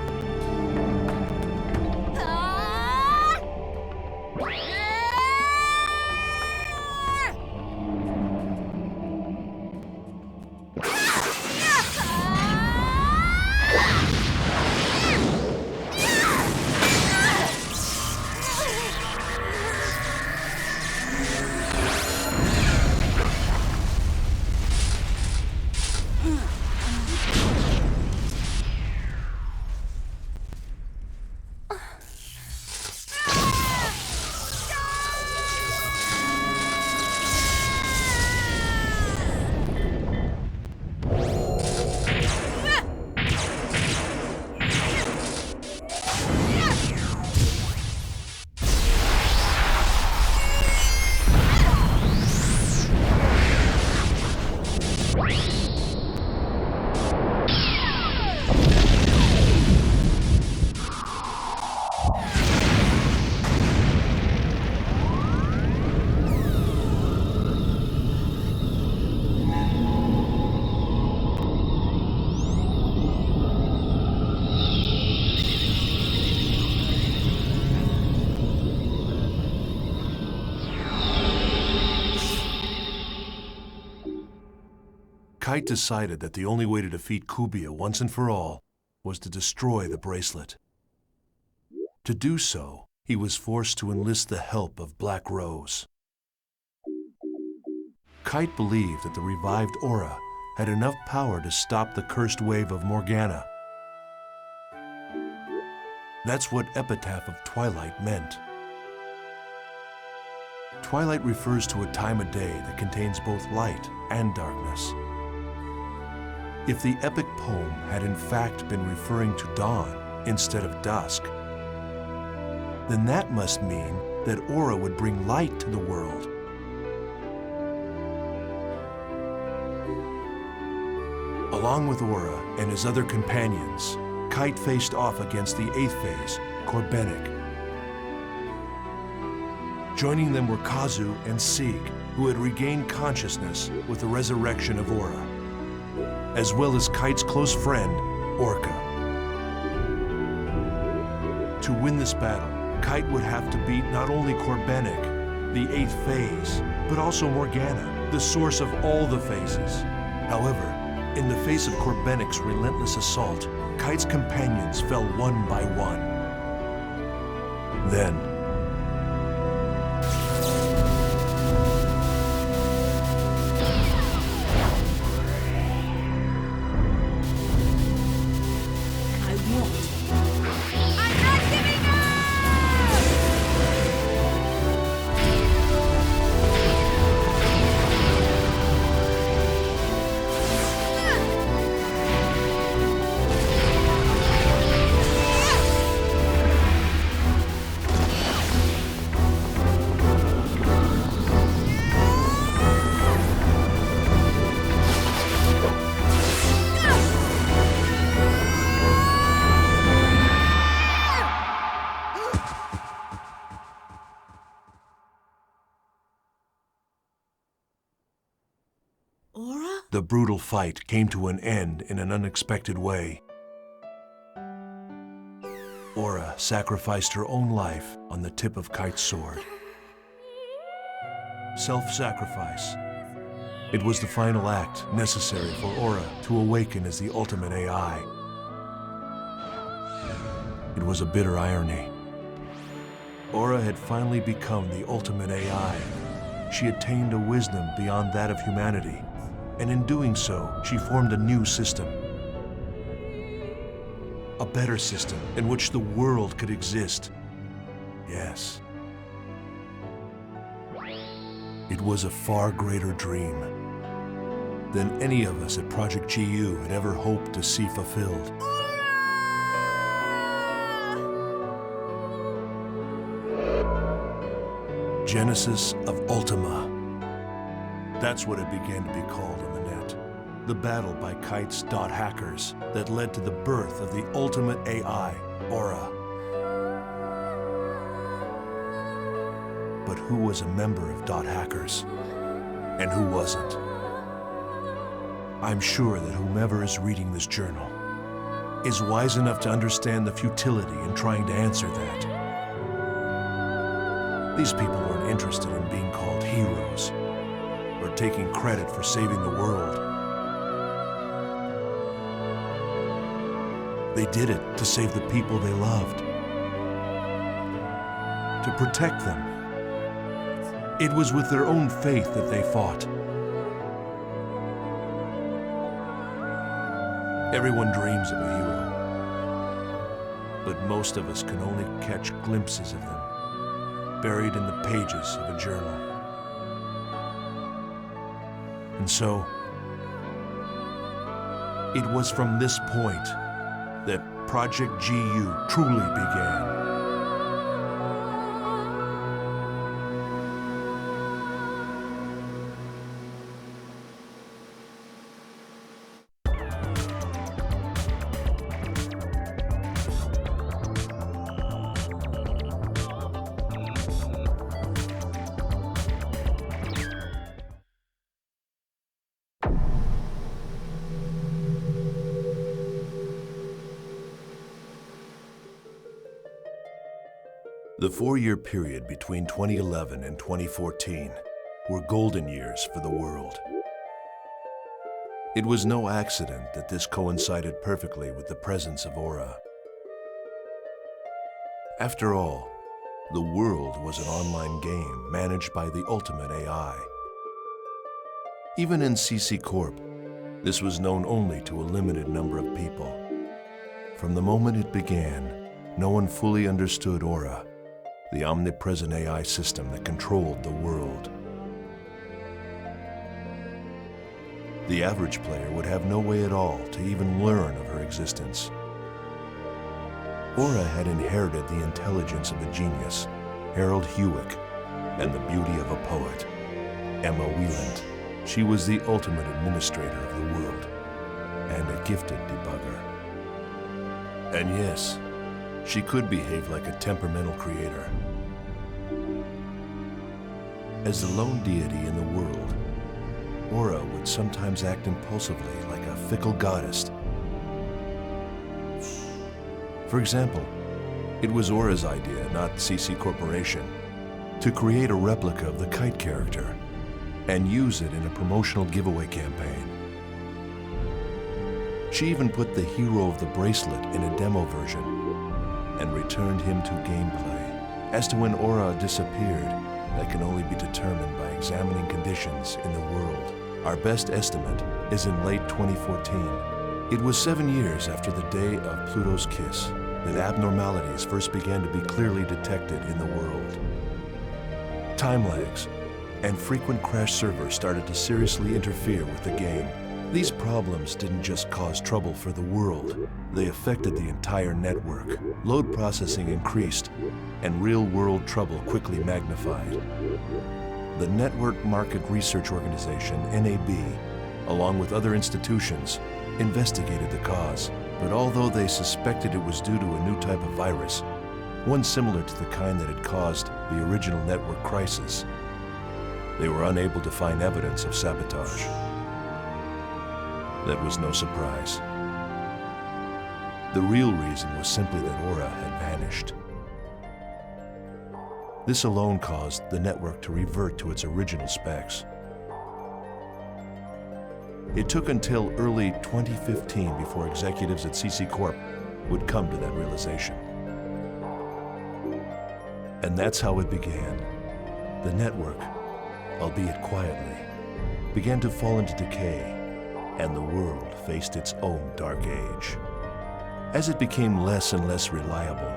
Kite decided that the only way to defeat Kubia once and for all was to destroy the bracelet. To do so, he was forced to enlist the help of Black Rose. Kite believed that the revived aura had enough power to stop the cursed wave of Morgana. That's what Epitaph of Twilight meant. Twilight refers to a time of day that contains both light and darkness. If the epic poem had in fact been referring to dawn instead of dusk, then that must mean that Aura would bring light to the world. Along with Aura and his other companions, Kite faced off against the 8th phase, Corbenic. Joining them were Kazu and Sieg, who had regained consciousness with the resurrection of Aura, as well as Kite's close friend, Orca. To win this battle, Kite would have to beat not only Corbenic, the 8th phase, but also Morgana, the source of all the phases. However, in the face of Corbenic's relentless assault, Kite's companions fell one by one. Then, the brutal fight came to an end in an unexpected way. Aura sacrificed her own life on the tip of Kite's sword. Self-sacrifice. It was the final act necessary for Aura to awaken as the ultimate AI. It was a bitter irony. Aura had finally become the ultimate AI. She attained a wisdom beyond that of humanity, and in doing so, she formed a new system. A better system in which the world could exist. Yes. It was a far greater dream than any of us at Project GU had ever hoped to see fulfilled. Genesis of Ultima. That's what it began to be called on the net. the battle by Kite's hackers that led to the birth of the ultimate AI, Aura. But who was a member of hackers, and who wasn't? I'm sure that whomever is reading this journal is wise enough to understand the futility in trying to answer that. These people weren't interested in being called heroes or taking credit for saving the world. They did it to save the people they loved, to protect them. It was with their own faith that they fought. Everyone dreams of a hero, but most of us can only catch glimpses of them, buried in the pages of a journal. And so, it was from this point that Project GU truly began. The 4-year period between 2011 and 2014 were golden years for the world. It was no accident that this coincided perfectly with the presence of Aura. After all, the world was an online game managed by the ultimate AI. Even in CC Corp, this was known only to a limited number of people. From the moment it began, no one fully understood Aura, the omnipresent AI system that controlled the world. The average player would have no way at all to even learn of her existence. Aura had inherited the intelligence of a genius, Harold Hewick, and the beauty of a poet, Emma Wieland. She was the ultimate administrator of the world, and a gifted debugger. And yes, she could behave like a temperamental creator. As the lone deity in the world, Aura would sometimes act impulsively like a fickle goddess. For example, it was Aura's idea, not CC Corporation, to create a replica of the Kite character and use it in a promotional giveaway campaign. She even put the hero of the bracelet in a demo version and returned him to gameplay. As to when Aura disappeared, that can only be determined by examining conditions in the world. Our best estimate is in late 2014. It was 7 years after the day of Pluto's kiss that abnormalities first began to be clearly detected in the world. Time lags and frequent crash servers started to seriously interfere with the game. These problems didn't just cause trouble for the world, they affected the entire network. Load processing increased, and real-world trouble quickly magnified. The Network Market Research Organization, NAB, along with other institutions, investigated the cause. But although they suspected it was due to a new type of virus, one similar to the kind that had caused the original network crisis, they were unable to find evidence of sabotage. That was no surprise. The real reason was simply that Aura had vanished. This alone caused the network to revert to its original specs. It took until early 2015 before executives at CC Corp would come to that realization. And that's how it began. The network, albeit quietly, began to fall into decay, and the world faced its own dark age. As it became less and less reliable,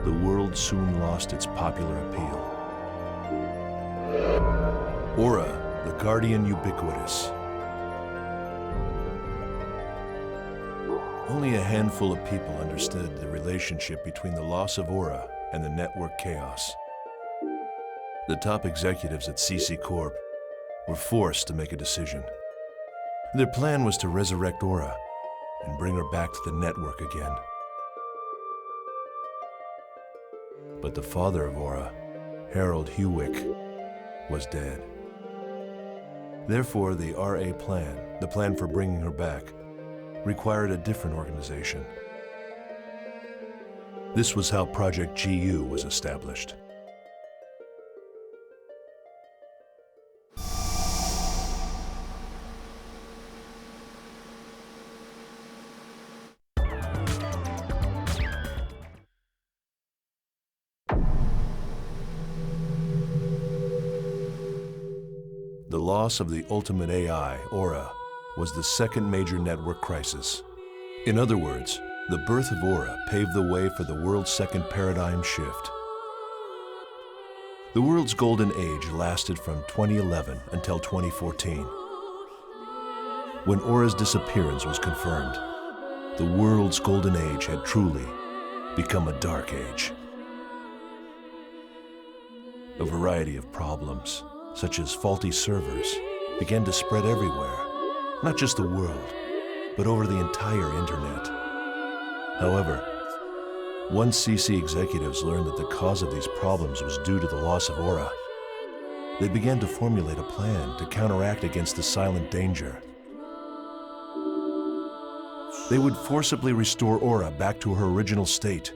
the world soon lost its popular appeal. Aura, the guardian ubiquitous. Only a handful of people understood the relationship between the loss of Aura and the network chaos. The top executives at CC Corp were forced to make a decision. Their plan was to resurrect Aura and bring her back to the network again. But the father of Aura, Harold Hewick, was dead. Therefore, the RA plan, the plan for bringing her back, required a different organization. This was how Project GU was established. The loss of the ultimate AI, Aura, was the second major network crisis. In other words, the birth of Aura paved the way for the world's second paradigm shift. The world's golden age lasted from 2011 until 2014. When Aura's disappearance was confirmed, the world's golden age had truly become a dark age. A variety of problems, such as faulty servers, began to spread everywhere, not just the world, but over the entire internet. However, once CC executives learned that the cause of these problems was due to the loss of Aura, they began to formulate a plan to counteract against the silent danger. They would forcibly restore Aura back to her original state.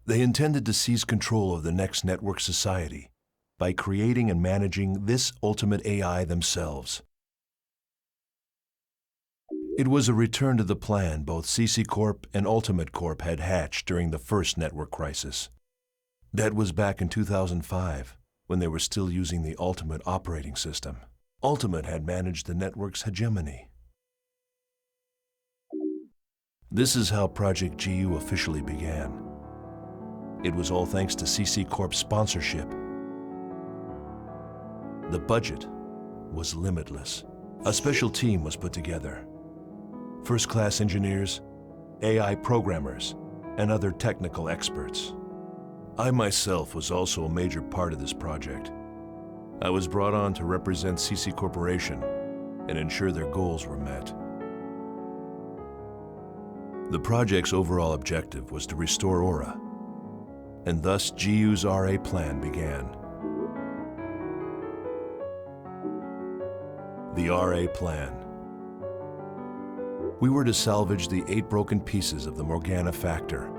They intended to seize control of the next network society by creating and managing this ultimate AI themselves. It was a return to the plan both CC Corp and Ultimate Corp had hatched during the first network crisis. That was back in 2005, when they were still using the Ultimate operating system. Ultimate had managed the network's hegemony. This is how Project GU officially began. It was all thanks to CC Corp's sponsorship. The budget was limitless. A special team was put together. First-class engineers, AI programmers, and other technical experts. I myself was also a major part of this project. I was brought on to represent CC Corporation and ensure their goals were met. The project's overall objective was to restore Aura, and thus GU's RA plan began. The RA plan. We were to salvage the 8 broken pieces of the Morgana Factor,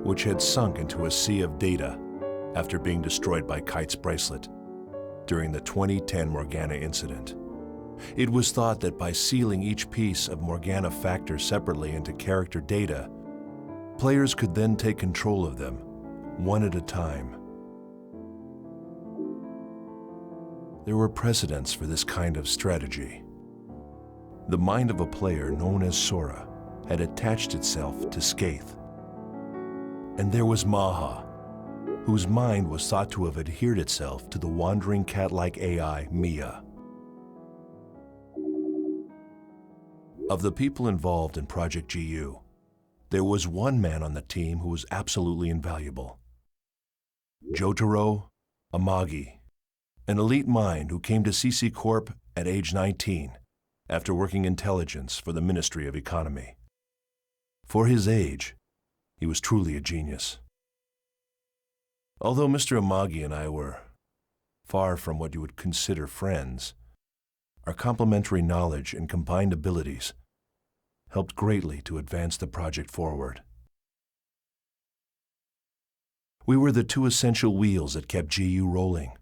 which had sunk into a sea of data after being destroyed by Kite's bracelet during the 2010 Morgana incident. It was thought that by sealing each piece of Morgana Factor separately into character data, players could then take control of them, one at a time. There were precedents for this kind of strategy. The mind of a player known as Sora had attached itself to Skaith. And there was Maha, whose mind was thought to have adhered itself to the wandering cat-like AI, Mia. Of the people involved in Project GU, there was one man on the team who was absolutely invaluable. Jotaro Amagi, an elite mind who came to CC Corp at age 19 after working intelligence for the Ministry of Economy. For his age, he was truly a genius. Although Mr. Amagi and I were far from what you would consider friends, our complementary knowledge and combined abilities helped greatly to advance the project forward. We were the 2 essential wheels that kept GU rolling.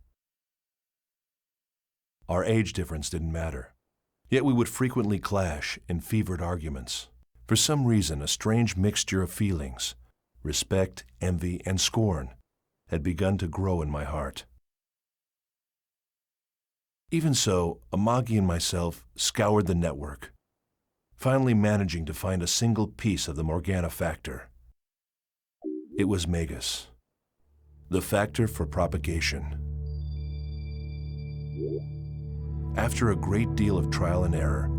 Our age difference didn't matter, yet we would frequently clash in fevered arguments. For some reason, a strange mixture of feelings, respect, envy, and scorn, had begun to grow in my heart. Even so, Amagi and myself scoured the network, finally managing to find a single piece of the Morgana Factor. It was Magus, the factor for propagation. After a great deal of trial and error,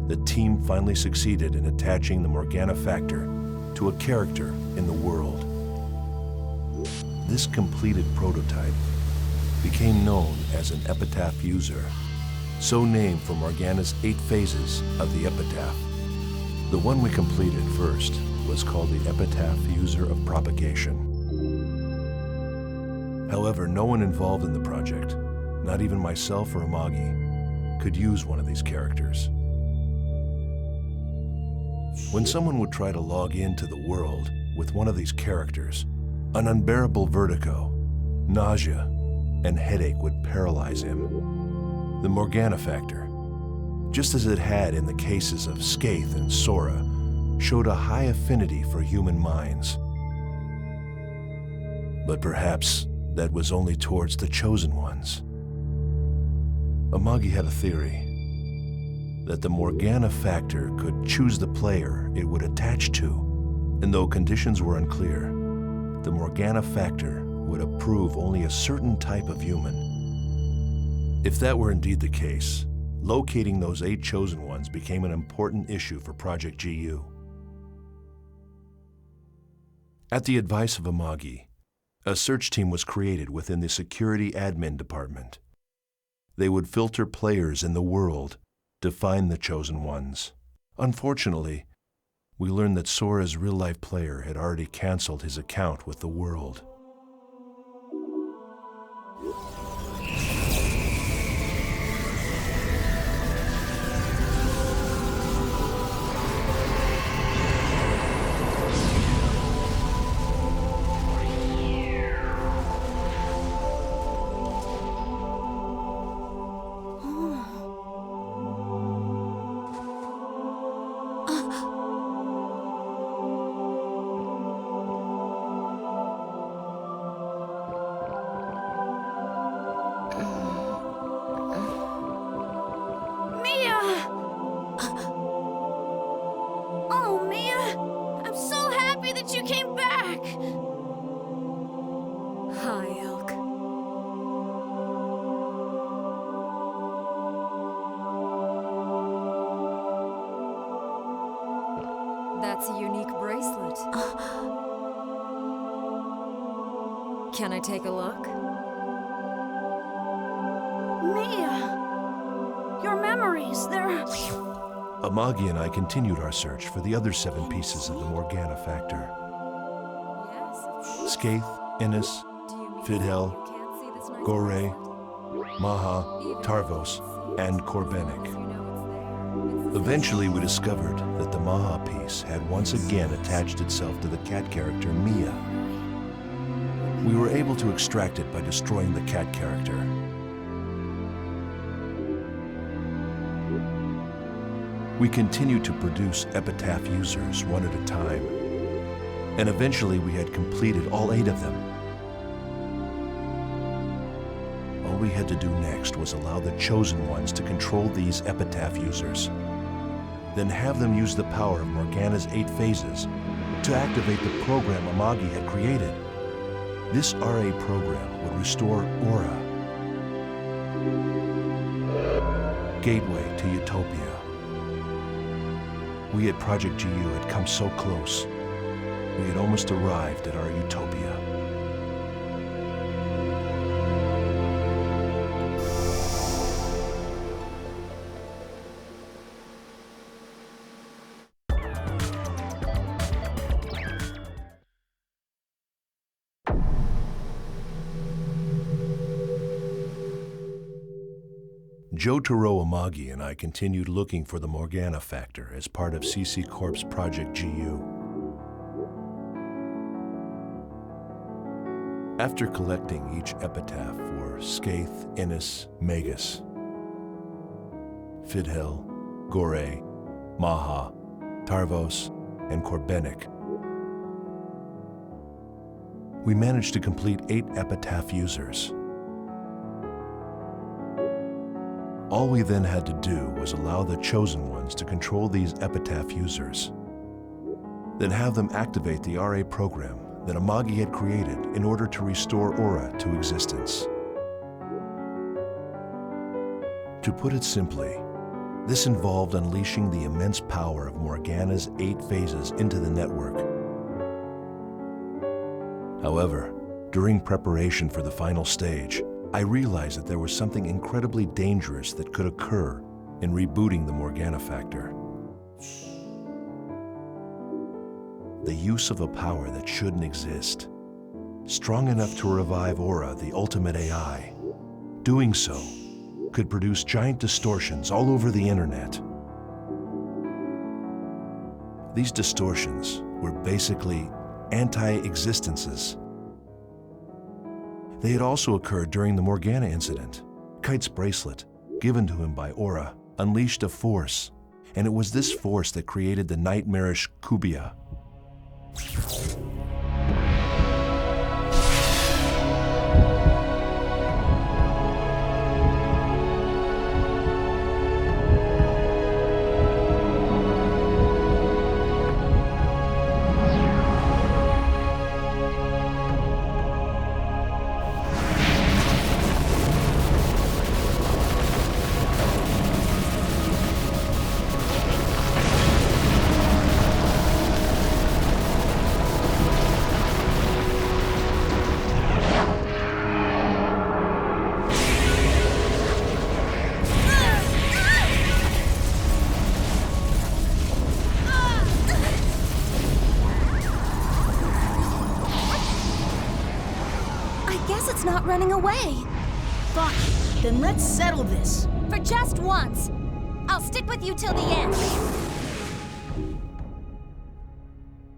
the team finally succeeded in attaching the Morgana Factor to a character in the world. This completed prototype became known as an epitaph user, so named for Morgana's 8 phases of the epitaph. The one we completed first was called the Epitaph User of Propagation. However, no one involved in the project, not even myself or Amagi, could use one of these characters. When someone would try to log into the world with one of these characters, an unbearable vertigo, nausea, and headache would paralyze him. The Morgana factor, just as it had in the cases of Skaith and Sora, showed a high affinity for human minds. But perhaps that was only towards the chosen ones. Amagi had a theory that the Morgana factor could choose the player it would attach to, and though conditions were unclear, the Morgana factor would approve only a certain type of human. If that were indeed the case, locating those 8 chosen ones became an important issue for Project GU. At the advice of Amagi, a search team was created within the Security Admin Department. They would filter players in the world to find the chosen ones. Unfortunately, we learned that Sora's real-life player had already canceled his account with the world. That's a unique bracelet. Can I take a look? Mia! Your memories, they're... Amagi and I continued our search for the other 7 pieces of the Morgana factor. Skaith, Innis, Fidhel, Gore, Maha, Tarvos, and Korbenik. Eventually, we discovered that the Maha piece had once again attached itself to the cat character Mia. We were able to extract it by destroying the cat character. We continued to produce Epitaph users one at a time, and eventually we had completed all 8 of them. All we had to do next was allow the chosen ones to control these Epitaph users, then have them use the power of Morgana's 8 phases to activate the program Amagi had created. This RA program would restore Aura, gateway to Utopia. We at Project GU had come so close. We had almost arrived at our Utopia. Jotaro Amagi and I continued looking for the Morgana factor as part of CC Corp's Project GU. After collecting each epitaph for Skaith, Innis, Magus, Fidhel, Gore, Maha, Tarvos, and Korbenik, we managed to complete 8 epitaph users. All we then had to do was allow the chosen ones to control these epitaph users, then have them activate the RA program that Amagi had created in order to restore Aura to existence. To put it simply, this involved unleashing the immense power of Morgana's 8 phases into the network. However, during preparation for the final stage, I realized that there was something incredibly dangerous that could occur in rebooting the Morgana factor. The use of a power that shouldn't exist, strong enough to revive Aura, the ultimate AI. Doing so could produce giant distortions all over the internet. These distortions were basically anti-existences. They had also occurred during the Morgana incident. Kite's bracelet, given to him by Aura, unleashed a force, and it was this force that created the nightmarish Kubia. Not running away. Fine, then let's settle this. For just once. I'll stick with you till the end.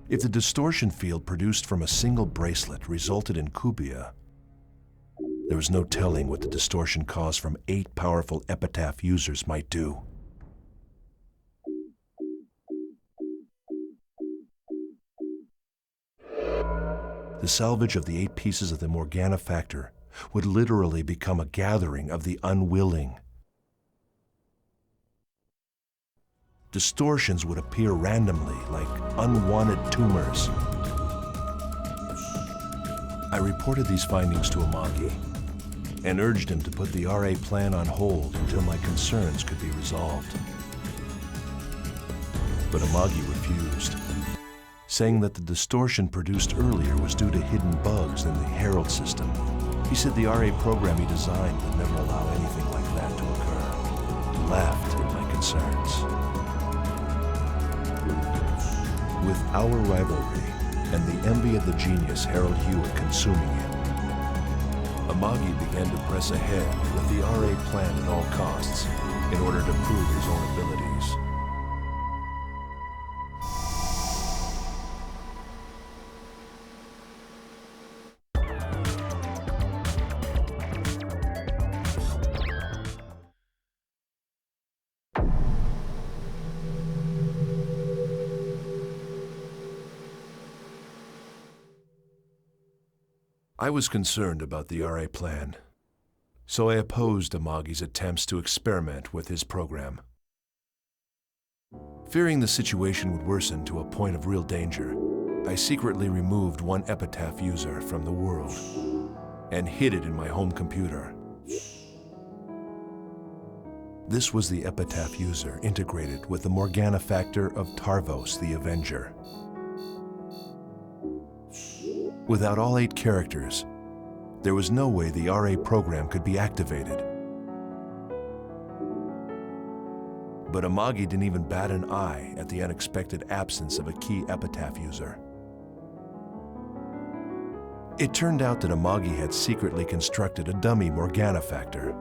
If the distortion field produced from a single bracelet resulted in Kubia, there was no telling what the distortion caused from 8 powerful Epitaph users might do. The salvage of the 8 pieces of the Morgana factor would literally become a gathering of the unwilling. Distortions would appear randomly, like unwanted tumors. I reported these findings to Amagi and urged him to put the RA plan on hold until my concerns could be resolved. But Amagi refused, saying that the distortion produced earlier was due to hidden bugs in the Herald system. He said the RA program he designed would never allow anything like that to occur. He laughed at my concerns. With our rivalry and the envy of the genius Harold Hewitt consuming him, Amagi began to press ahead with the RA plan at all costs in order to prove his own abilities. I was concerned about the RA plan, so I opposed Amagi's attempts to experiment with his program. Fearing the situation would worsen to a point of real danger, I secretly removed one Epitaph user from the world and hid it in my home computer. This was the Epitaph user integrated with the Morgana factor of Tarvos the Avenger. Without all 8 characters, there was no way the RA program could be activated. But Amagi didn't even bat an eye at the unexpected absence of a key Epitaph user. It turned out that Amagi had secretly constructed a dummy Morgana factor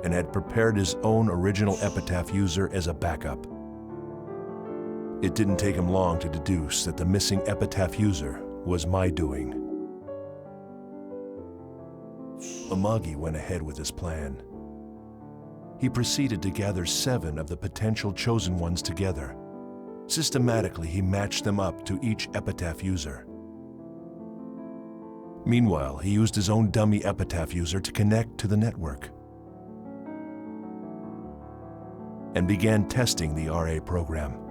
and had prepared his own original Epitaph user as a backup. It didn't take him long to deduce that the missing Epitaph user was my doing. Amagi went ahead with his plan. He proceeded to gather 7 of the potential chosen ones together. Systematically, he matched them up to each Epitaph user. Meanwhile, he used his own dummy Epitaph user to connect to the network and began testing the RA program.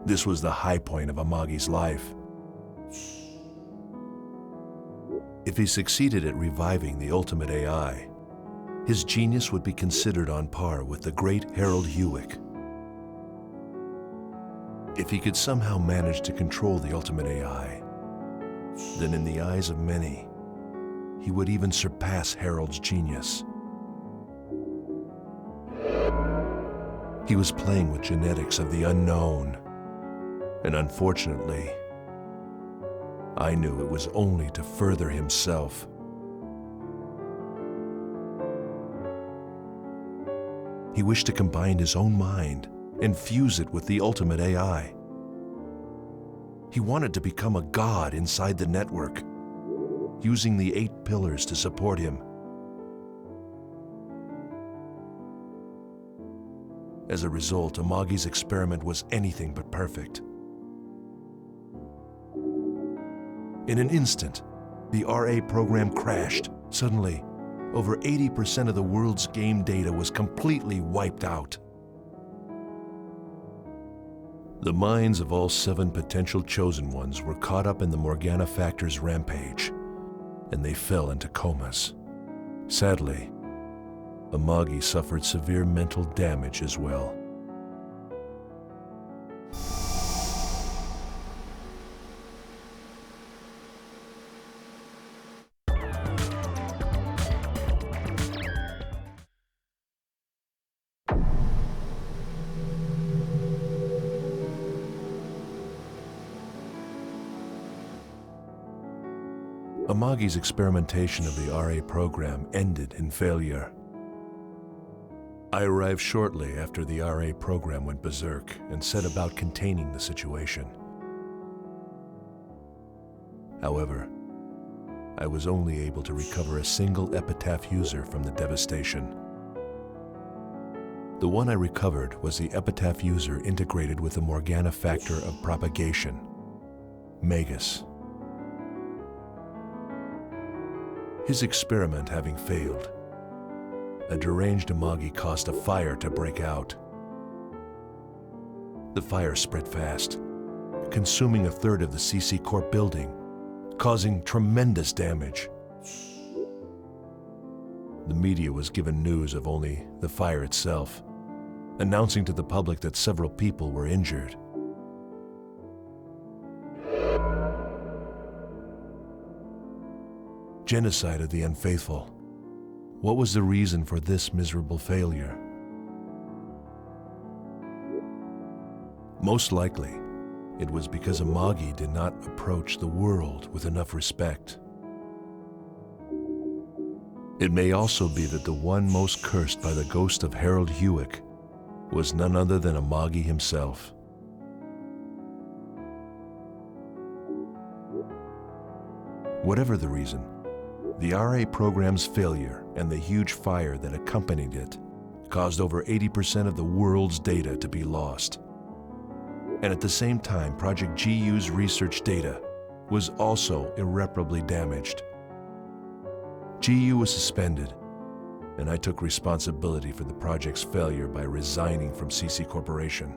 This was the high point of Amagi's life. If he succeeded at reviving the ultimate AI, his genius would be considered on par with the great Harold Hewitt. If he could somehow manage to control the ultimate AI, then in the eyes of many, he would even surpass Harold's genius. He was playing with genetics of the unknown, and unfortunately, I knew it was only to further himself. He wished to combine his own mind and fuse it with the ultimate AI. He wanted to become a god inside the network, using the 8 pillars to support him. As a result, Amagi's experiment was anything but perfect. In an instant, the RA program crashed. Suddenly, over 80% of the world's game data was completely wiped out. The minds of all 7 potential chosen ones were caught up in the Morgana Factor's rampage, and they fell into comas. Sadly, Amagi suffered severe mental damage as well. Amagi's experimentation of the RA program ended in failure. I arrived shortly after the RA program went berserk and set about containing the situation. However, I was only able to recover a single Epitaph user from the devastation. The one I recovered was the Epitaph user integrated with the Morgana factor of propagation, Magus. His experiment having failed, a deranged Amagi caused a fire to break out. The fire spread fast, consuming 1/3 of the CC Corp building, causing tremendous damage. The media was given news of only the fire itself, announcing to the public that several people were injured. Genocide of the unfaithful. What was the reason for this miserable failure? Most likely, it was because Amagi did not approach the world with enough respect. It may also be that the one most cursed by the ghost of Harold Hewick was none other than Amagi himself. Whatever the reason, the RA program's failure and the huge fire that accompanied it caused over 80% of the world's data to be lost. And at the same time, Project GU's research data was also irreparably damaged. GU was suspended, and I took responsibility for the project's failure by resigning from CC Corporation.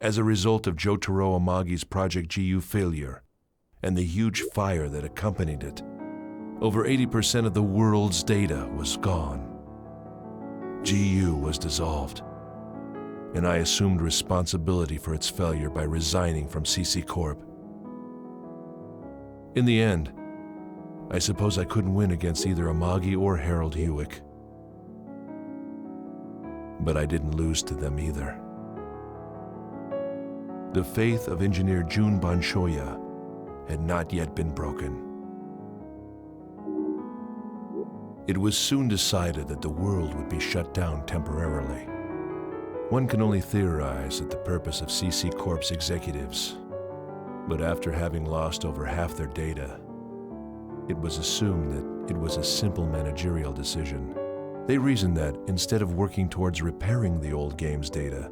As a result of Jotaro Amagi's Project GU failure and the huge fire that accompanied it, over 80% of the world's data was gone. GU was dissolved, and I assumed responsibility for its failure by resigning from CC Corp. In the end, I suppose I couldn't win against either Amagi or Harold Hewick. But I didn't lose to them either. The faith of engineer Jun Banshoya had not yet been broken. It was soon decided that the world would be shut down temporarily. One can only theorize at the purpose of CC Corp's executives, but after having lost over half their data, it was assumed that it was a simple managerial decision. They reasoned that instead of working towards repairing the old game's data,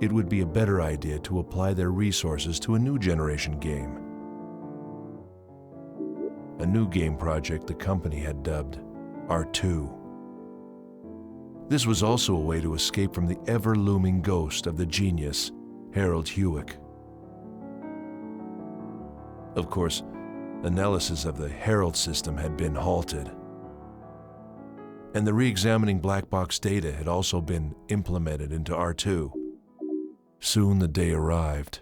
it would be a better idea to apply their resources to a new generation game. A new game project the company had dubbed R2. This was also a way to escape from the ever-looming ghost of the genius, Harold Hewick. Of course, analysis of the Herald system had been halted, and the re-examining black box data had also been implemented into R2. Soon the day arrived.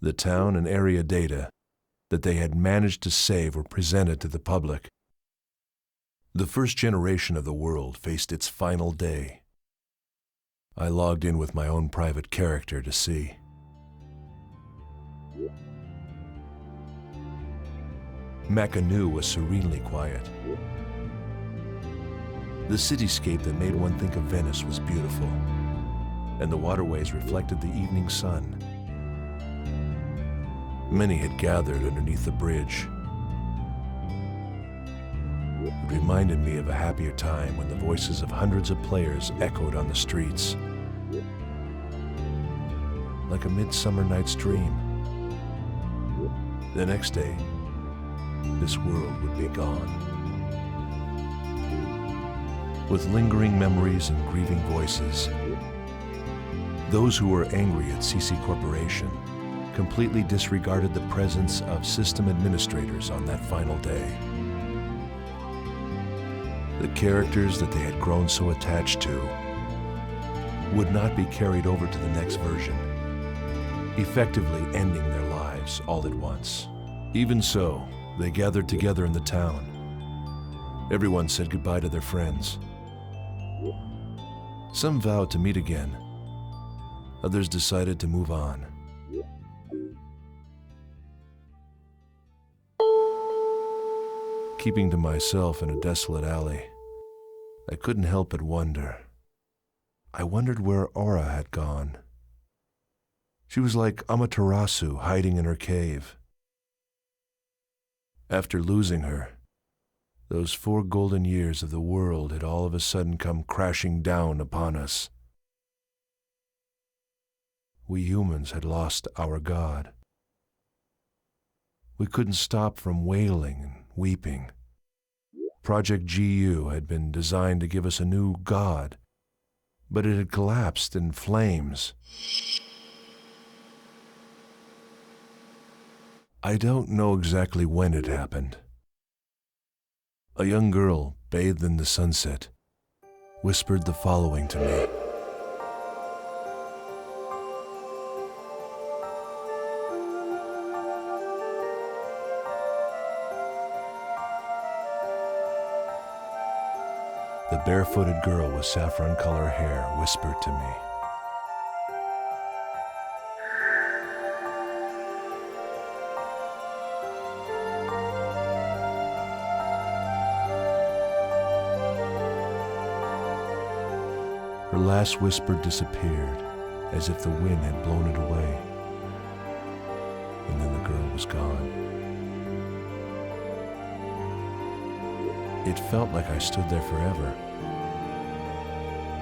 The town and area data that they had managed to save were presented to the public. The first generation of the world faced its final day. I logged in with my own private character to see. Mackinac was serenely quiet. The cityscape that made one think of Venice was beautiful, and the waterways reflected the evening sun. Many had gathered underneath the bridge. It reminded me of a happier time when the voices of hundreds of players echoed on the streets. Like a midsummer night's dream. The next day, this world would be gone. With lingering memories and grieving voices, those who were angry at CC Corporation completely disregarded the presence of system administrators on that final day. The characters that they had grown so attached to would not be carried over to the next version, effectively ending their lives all at once. Even so, they gathered together in the town. Everyone said goodbye to their friends. Some vowed to meet again. Others decided to move on. Keeping to myself in a desolate alley, I couldn't help but wonder. I wondered where Aura had gone. She was like Amaterasu hiding in her cave. After losing her, those 4 golden years of the world had all of a sudden come crashing down upon us. We humans had lost our God. We couldn't stop from wailing and weeping. Project GU had been designed to give us a new God, but it had collapsed in flames. I don't know exactly when it happened. A young girl, bathed in the sunset, whispered the following to me. The barefooted girl with saffron-color hair whispered to me. Her last whisper disappeared, as if the wind had blown it away. And then the girl was gone. It felt like I stood there forever.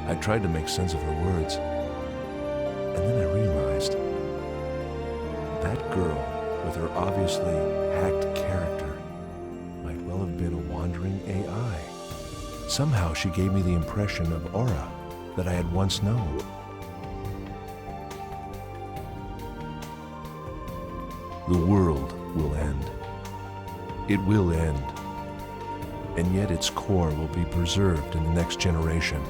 I tried to make sense of her words, and then I realized that girl, with her obviously hacked character, might well have been a wandering AI. Somehow she gave me the impression of Aura that I had once known. The world will end. It will end. And yet its core will be preserved in the next generation.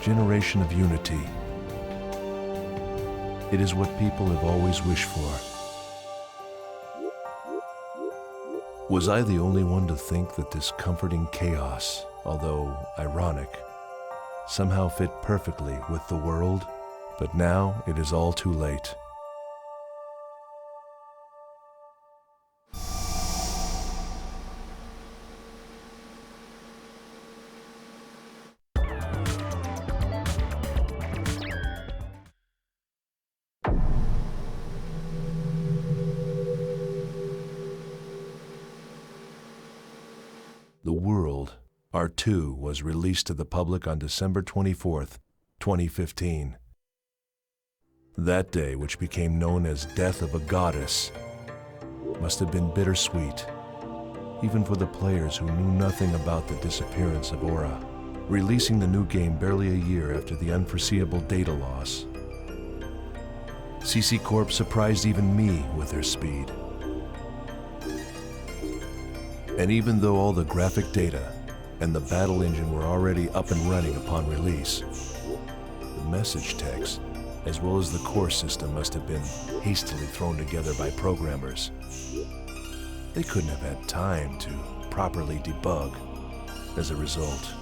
Generation of unity. It is what people have always wished for. Was I the only one to think that this comforting chaos, although ironic, somehow fit perfectly with the world? But now it is all too late. The World, R2, was released to the public on December 24th, 2015. That day, which became known as Death of a Goddess, must have been bittersweet even for the players who knew nothing about the disappearance of Aura, releasing the new game barely a year after the unforeseeable data loss. CC Corp surprised even me with their speed. And even though all the graphic data and the battle engine were already up and running upon release, the message text, as well as the core system, must have been hastily thrown together by programmers. They couldn't have had time to properly debug. As a result,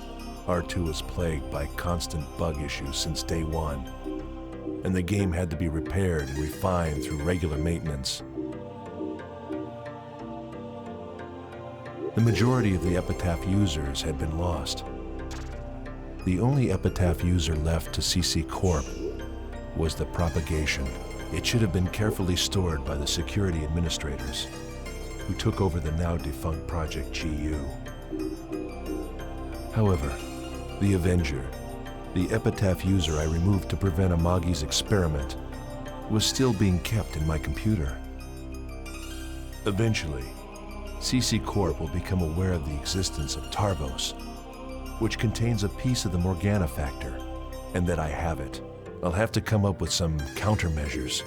R2 was plagued by constant bug issues since day one, and the game had to be repaired and refined through regular maintenance. The majority of the Epitaph users had been lost. The only Epitaph user left to CC Corp was the propagation. It should have been carefully stored by the security administrators who took over the now defunct Project GU. However, the Avenger, the Epitaph user I removed to prevent Amagi's experiment, was still being kept in my computer. Eventually, CC Corp will become aware of the existence of Tarvos, which contains a piece of the Morgana factor, and that I have it. I'll have to come up with some countermeasures.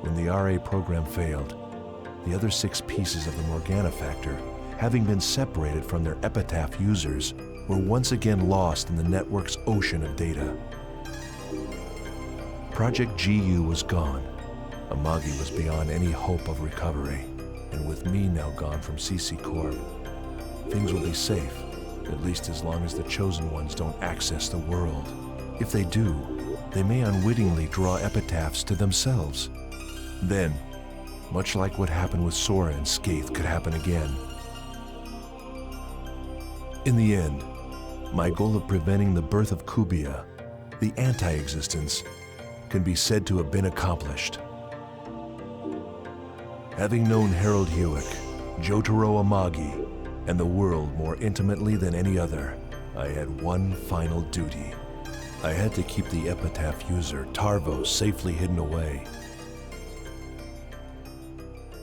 When the RA program failed, the other 6 pieces of the Morgana factor, having been separated from their Epitaph users, were once again lost in the network's ocean of data. Project GU was gone. Amagi was beyond any hope of recovery. And with me now gone from CC Corp, things will be safe, at least as long as the Chosen Ones don't access the world. If they do, they may unwittingly draw epitaphs to themselves. Then, much like what happened with Sora and Skaith could happen again. In the end, my goal of preventing the birth of Kubia, the anti-existence, can be said to have been accomplished. Having known Harold Hewick, Jotaro Amagi, and the world more intimately than any other, I had one final duty. I had to keep the Epitaph user, Tarvos, safely hidden away.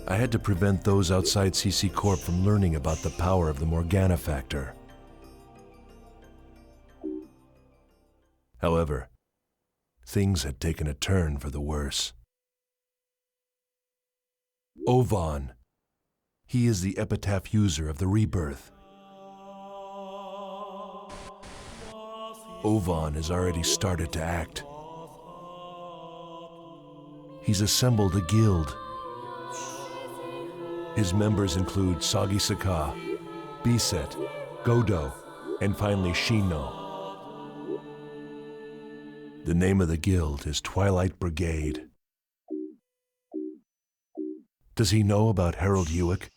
I had to prevent those outside CC Corp from learning about the power of the Morgana factor. However, things had taken a turn for the worse. Ovan. He is the Epitaph user of the Rebirth. Ovan has already started to act. He's assembled a guild. His members include Sagi Saka, Biset, Godo, and finally Shino. The name of the guild is Twilight Brigade. Does he know about Harold Hewick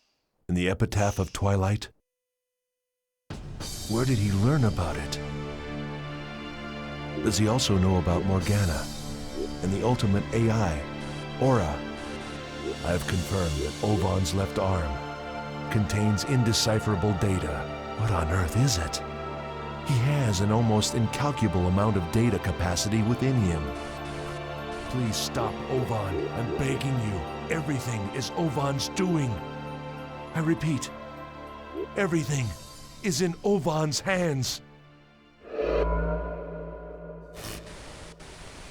and the Epitaph of Twilight? Where did he learn about it? Does he also know about Morgana and the ultimate AI, Aura? I have confirmed that Ovan's left arm contains indecipherable data. What on earth is it? He has an almost incalculable amount of data capacity within him. Please stop, Ovan. I'm begging you. Everything is Ovan's doing. I repeat, everything is in Ovan's hands.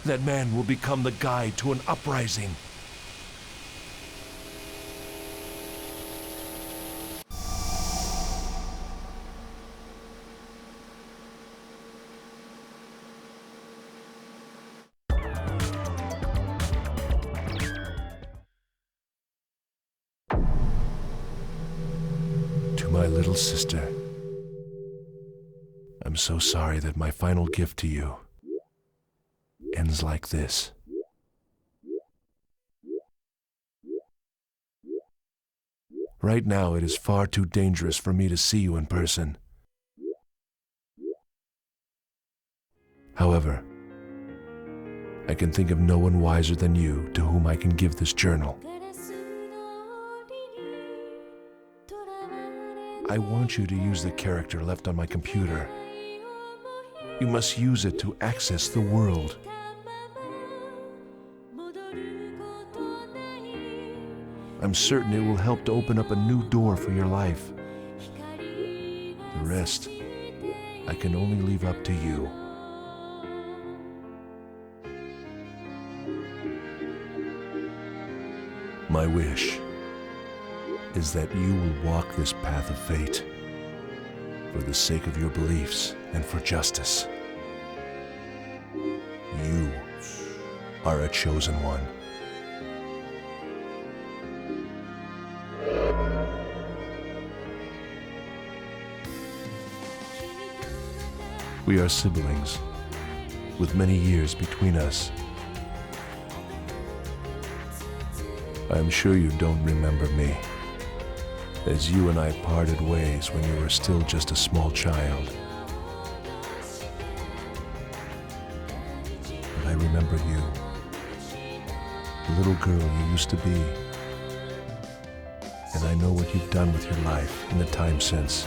That man will become the guide to an uprising. My little sister, I'm so sorry that my final gift to you ends like this. Right now, it is far too dangerous for me to see you in person. However, I can think of no one wiser than you to whom I can give this journal. I want you to use the character left on my computer. You must use it to access the world. I'm certain it will help to open up a new door for your life. The rest, I can only leave up to you. My wish is that you will walk this path of fate for the sake of your beliefs and for justice. You are a chosen one. We are siblings, with many years between us. I am sure you don't remember me, as you and I parted ways when you were still just a small child. But I remember you, the little girl you used to be. And I know what you've done with your life in the time since.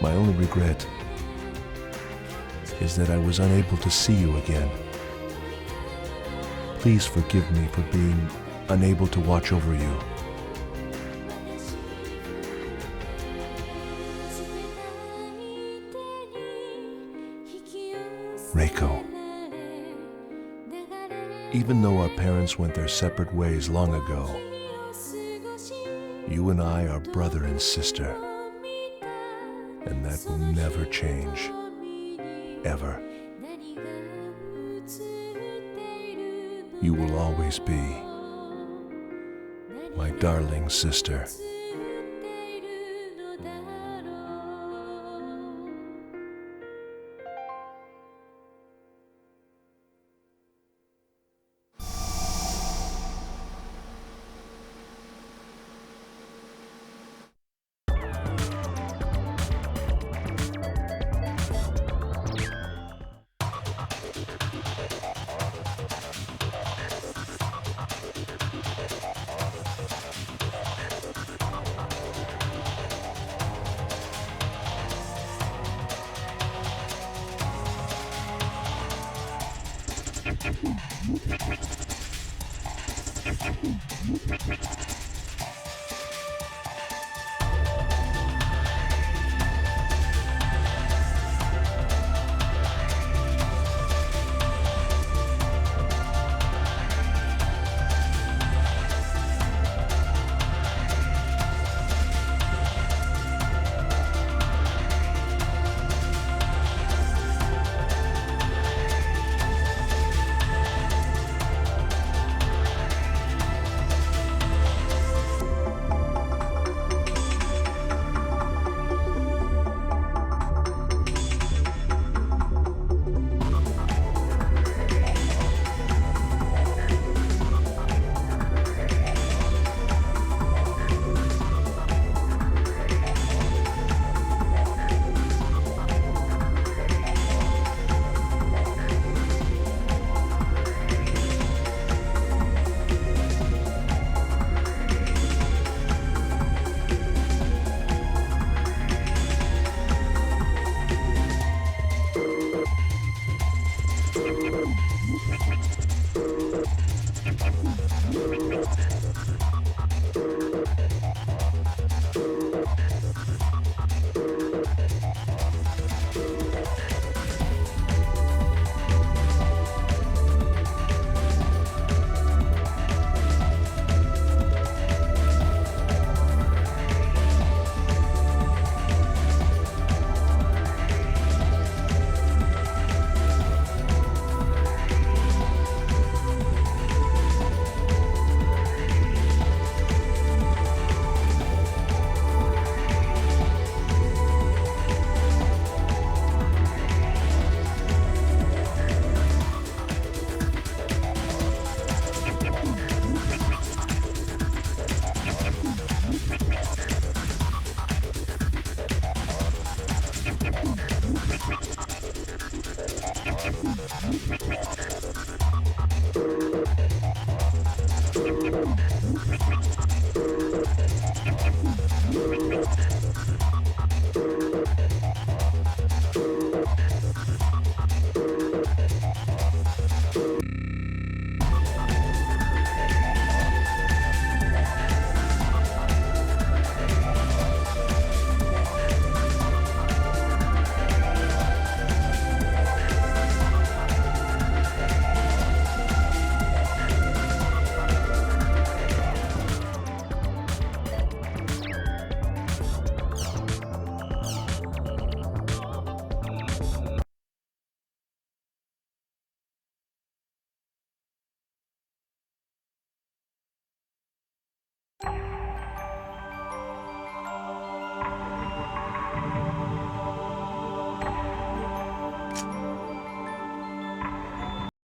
My only regret is that I was unable to see you again. Please forgive me for being unable to watch over you. Reiko. Even though our parents went their separate ways long ago, you and I are brother and sister. And that will never change, ever. You will always be my darling sister.